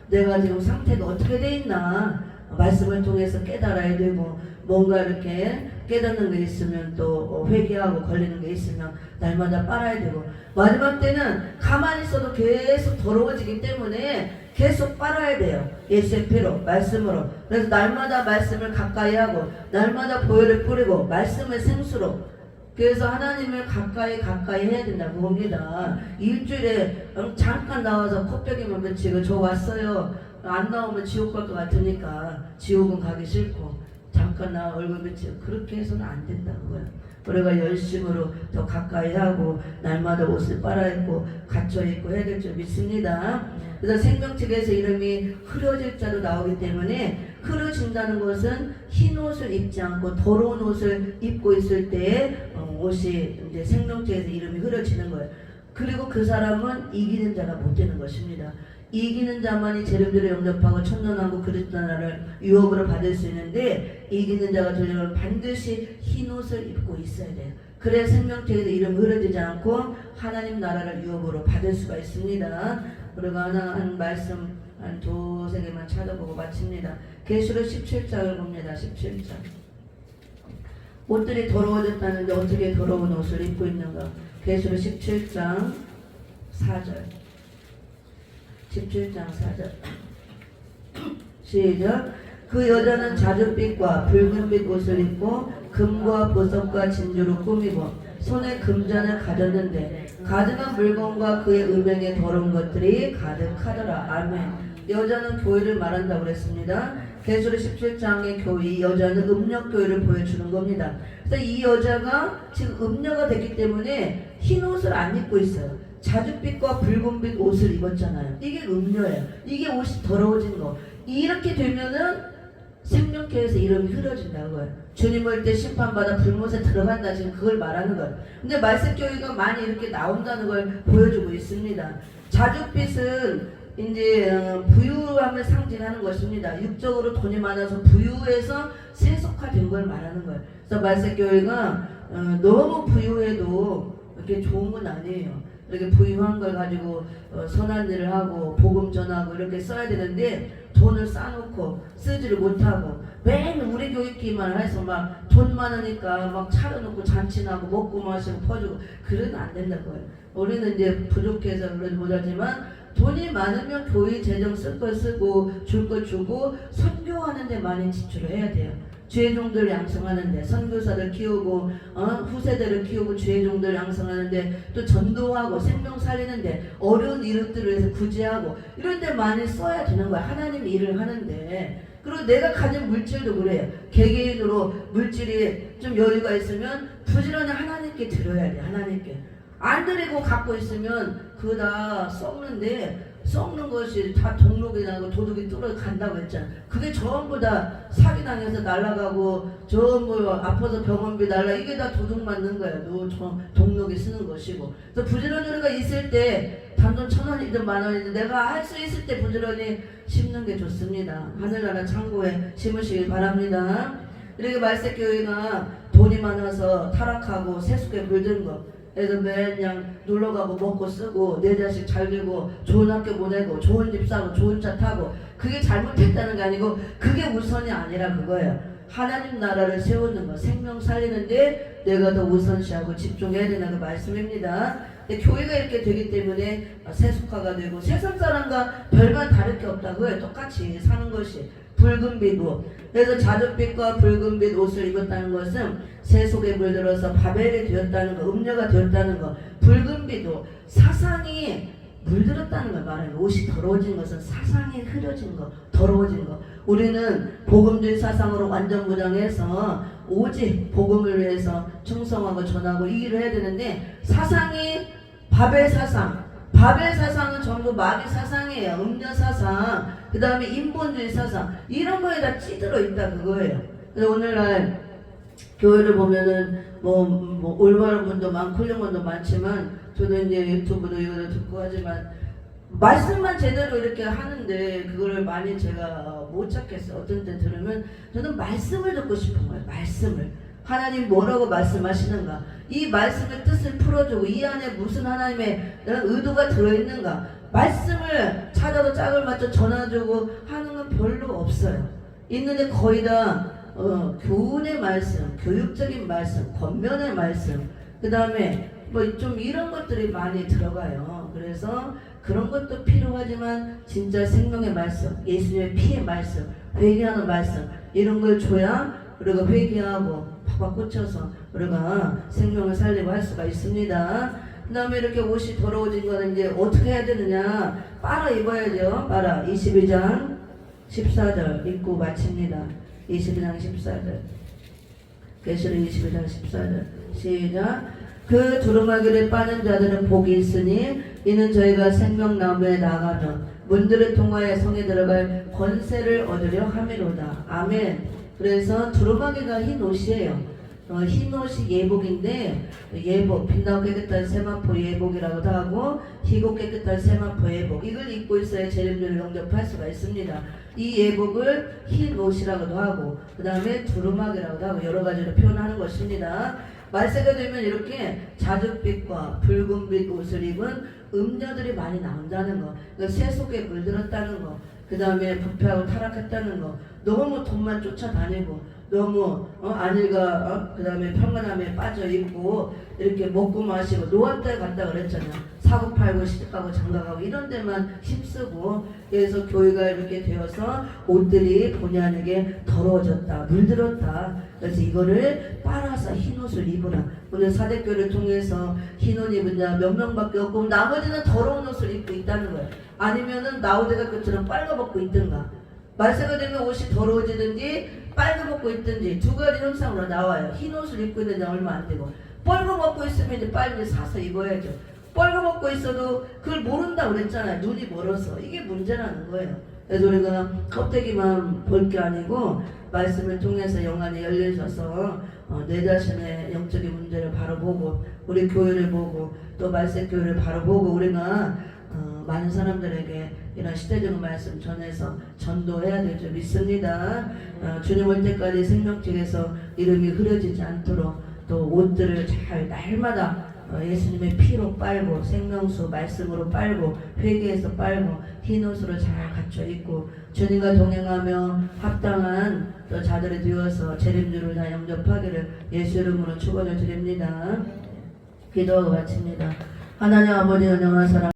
S1: 내가 지금 상태가 어떻게 돼 있나 말씀을 통해서 깨달아야 되고 뭔가 이렇게 깨닫는 게 있으면 또 회개하고 걸리는 게 있으면 날마다 빨아야 되고 마지막 때는 가만히 있어도 계속 더러워지기 때문에 계속 빨아야 돼요. 예수의 피로 말씀으로. 그래서 날마다 말씀을 가까이 하고 날마다 보혈을 뿌리고 말씀을 생수로. 그래서 하나님을 가까이 해야 된다고 봅니다. 일주일에 잠깐 나와서 콧배기만 맺히고 저 왔어요. 안 나오면 지옥 갈 것 같으니까 지옥은 가기 싫고 잠깐 나와 얼굴 맺히고 그렇게 해서는 안 된다고요. 우리가 열심으로 더 가까이 하고 날마다 옷을 빨아입고 갇혀있고 해야 될 줄 믿습니다. 그래서 생명책에서 이름이 흐려질 자로 나오기 때문에 흐려진다는 것은 흰 옷을 입지 않고 더러운 옷을 입고 있을 때 옷이 이제 생명책에서 이름이 흐려지는 거예요. 그리고 그 사람은 이기는 자가 못 되는 것입니다. 이기는 자만이 재림들을 영접하고 천년왕국 그리스도 나라를 유업으로 받을 수 있는데, 이기는 자가 되려면 반드시 흰 옷을 입고 있어야 돼요. 그래야 생명체에서 이름이 흐려지지 않고 하나님 나라를 유업으로 받을 수가 있습니다. 그리고 한 말씀 한 두세 개만 찾아보고 마칩니다. 계시록 17장을 봅니다. 17장. 옷들이 더러워졌다는데 어떻게 더러운 옷을 입고 있는가? 계시록 17장 4절. 17장 4절. 시작. 그 여자는 자줏빛과 붉은빛 옷을 입고 금과 보석과 진주로 꾸미고 손에 금잔을 가졌는데 가득한 물건과 그의 음행에 더러운 것들이 가득하더라. 아멘. 여자는 교회를 말한다고 그랬습니다. 계시록 17장의 교회, 여자는 음녀교회를 보여주는 겁니다. 그래서 이 여자가 지금 음녀가 됐기 때문에 흰 옷을 안 입고 있어요. 자줏빛과 붉은빛 옷을 입었잖아요. 이게 음녀예요. 이게 옷이 더러워진 거. 이렇게 되면은 생명계에서 이름이 흐려진다고요. 주님 올 때 심판받아 불못에 들어간다, 지금 그걸 말하는 거예요. 근데 말씀교회가 많이 이렇게 나온다는 걸 보여주고 있습니다. 자줏빛은 이제 부유함을 상징하는 것입니다. 육적으로 돈이 많아서 부유해서 세속화된 걸 말하는 거예요. 그래서 말씀교회가 너무 부유해도 이렇게 좋은 건 아니에요. 이렇게 부유한 걸 가지고 선한 일을 하고 복음 전하고 이렇게 써야 되는데, 돈을 쌓아놓고 쓰지를 못하고 매일 우리 교육기만 해서 막 돈 많으니까 막 차려놓고 잔치나고 먹고 마시고 퍼주고, 그러면 안 된다고요. 우리는 이제 부족해서 그러지 못하지만 돈이 많으면 교회 재정 쓸 걸 쓰고 줄 걸 주고 선교하는 데 많이 지출을 해야 돼요. 주의종들 양성하는데, 선교사들 키우고 후세대를 키우고 주의종들 양성하는데, 또 전도하고 생명 살리는데, 어려운 이웃들을 위해서 구제하고 이런 데 많이 써야 되는 거야. 하나님 일을 하는데. 그리고 내가 가진 물질도 그래요. 개개인으로 물질이 좀 여유가 있으면 부지런히 하나님께 드려야 돼. 하나님께 안 드리고 갖고 있으면 그거 다 썩는데, 썩는 것이 다 동록이 나고 도둑이 뚫어간다고 했잖아. 그게 전부 다 사기당해서 날아가고 전부 아파서 병원비 날라, 이게 다 도둑 맞는 거야. 동록이 쓰는 것이고. 그래서 부지런히 우리가 있을 때 단돈 1,000원이든 10,000원이든 내가 할 수 있을 때 부지런히 심는 게 좋습니다. 하늘나라 창고에 심으시길 바랍니다. 이렇게 말세교회가 돈이 많아서 타락하고 세속에 물든 거, 그래서 매년 놀러가고 먹고 쓰고 내 자식 잘 되고 좋은 학교 보내고 좋은 집 사고 좋은 차 타고, 그게 잘못했다는 게 아니고 그게 우선이 아니라 그거예요. 하나님 나라를 세우는 거, 생명 살리는데 내가 더 우선시하고 집중해야 되는 그 말씀입니다. 근데 교회가 이렇게 되기 때문에 세속화가 되고 세상 사람과 별반 다를 게 없다고요. 똑같이 사는 것이. 붉은빛 옷. 그래서 자줏빛과 붉은빛 옷을 입었다는 것은 세속에 물들어서 바벨이 되었다는 거, 음녀가 되었다는 거. 붉은빛 옷, 사상이 물들었다는 걸 말해요. 옷이 더러워진 것은 사상이 흐려진 거, 더러워진 거. 우리는 복음주의 사상으로 완전 무장해서 오직 복음을 위해서 충성하고 전하고 이 일을 해야 되는데, 사상이 바벨 사상, 바벨 사상은 전부 마귀 사상이에요. 음녀 사상, 그 다음에 인본주의 사상, 이런 거에 다 찌들어 있다 그거예요. 그래서 오늘날 교회를 보면은 뭐 올바른 분도 많고 훌륭한 분도 많지만, 저도 이제 유튜브도 이거를 듣고 하지만 말씀만 제대로 이렇게 하는데 그거를 많이 제가 못 찾겠어요. 어떤 때 들으면 저는 말씀을 듣고 싶은 거예요. 말씀을. 하나님 뭐라고 말씀하시는가, 이 말씀의 뜻을 풀어주고 이 안에 무슨 하나님의 의도가 들어있는가, 말씀을 찾아서 짝을 맞춰 전해주고 하는 건 별로 없어요. 있는데 거의 다 교훈의 말씀, 교육적인 말씀, 권면의 말씀, 그 다음에 뭐 좀 이런 것들이 많이 들어가요. 그래서 그런 것도 필요하지만 진짜 생명의 말씀, 예수님의 피의 말씀, 회개하는 말씀, 이런 걸 줘야 우리가 회개하고 팍팍 꽂혀서 우리가 생명을 살리고 할 수가 있습니다. 그 다음에 이렇게 옷이 더러워진 거는 이제 어떻게 해야 되느냐, 빨아 입어야죠. 빨아. 22장 14절 읽고 마칩니다. 22장 14절. 계시록 22장 14절. 시작. 그 두루마기를 빠는 자들은 복이 있으니 이는 저희가 생명나무에 나가면 문들을 통하여 성에 들어갈 권세를 얻으려 함이로다. 아멘. 그래서 두루마기가 흰 옷이에요. 흰 옷이 예복인데 예복, 빛나고 깨끗한 세마포 예복이라고도 하고 희고 깨끗한 세마포 예복, 이걸 입고 있어야 재림주를 영접할 수가 있습니다. 이 예복을 흰 옷이라고도 하고 그 다음에 두루마기라고도 하고 여러 가지로 표현하는 것입니다. 말세가 되면 이렇게 자줏빛과 붉은빛 옷을 입은 음녀들이 많이 나온다는 거, 세속에 물들었다는 거, 그 다음에 부패하고 타락했다는 거, 너무 돈만 쫓아다니고 너무 안일과 그 다음에 평안함에 빠져 있고 이렇게 먹고 마시고 노안대에 갔다 그랬잖아요. 사고 팔고 시집가고 장가가고 이런 데만 힘쓰고, 그래서 교회가 이렇게 되어서 옷들이 본의 아니게 더러워졌다, 물들었다. 그래서 이거를 빨아서 흰 옷을 입으라. 오늘 사대교회를 통해서 흰 옷 입은 자 몇 명밖에 없고 나머지는 더러운 옷을 입고 있다는 거예요. 아니면은 나우대가 끝처럼 빨가벗고 있든가, 말세가 되면 옷이 더러워지든지 빨가벗고 있든지 두 가지 형상으로 나와요. 흰 옷을 입고 있는 자 얼마 안 되고, 빨가벗고 있으면 이제 빨리 사서 입어야죠. 빨가벗고 있어도 그걸 모른다고 그랬잖아요. 눈이 멀어서. 이게 문제라는 거예요. 그래서 우리가 껍데기만 볼 게 아니고 말씀을 통해서 영안이 열려져서 내 자신의 영적인 문제를 바로 보고 우리 교회를 보고 또 말세 교회를 바로 보고 우리가 많은 사람들에게 이런 시대적인 말씀 전해서 전도해야 될 줄 믿습니다. 주님 올 때까지 생명책에서 이름이 흐려지지 않도록 또 옷들을 잘 날마다 예수님의 피로 빨고 생명수 말씀으로 빨고 회개해서 빨고 흰 옷으로 잘 갖춰 입고 주님과 동행하며 합당한 또 자들이 되어서 재림주를 다 영접하기를 예수 이름으로 축원을 드립니다. 기도하고 마칩니다. 하나님 아버지 은영한 사랑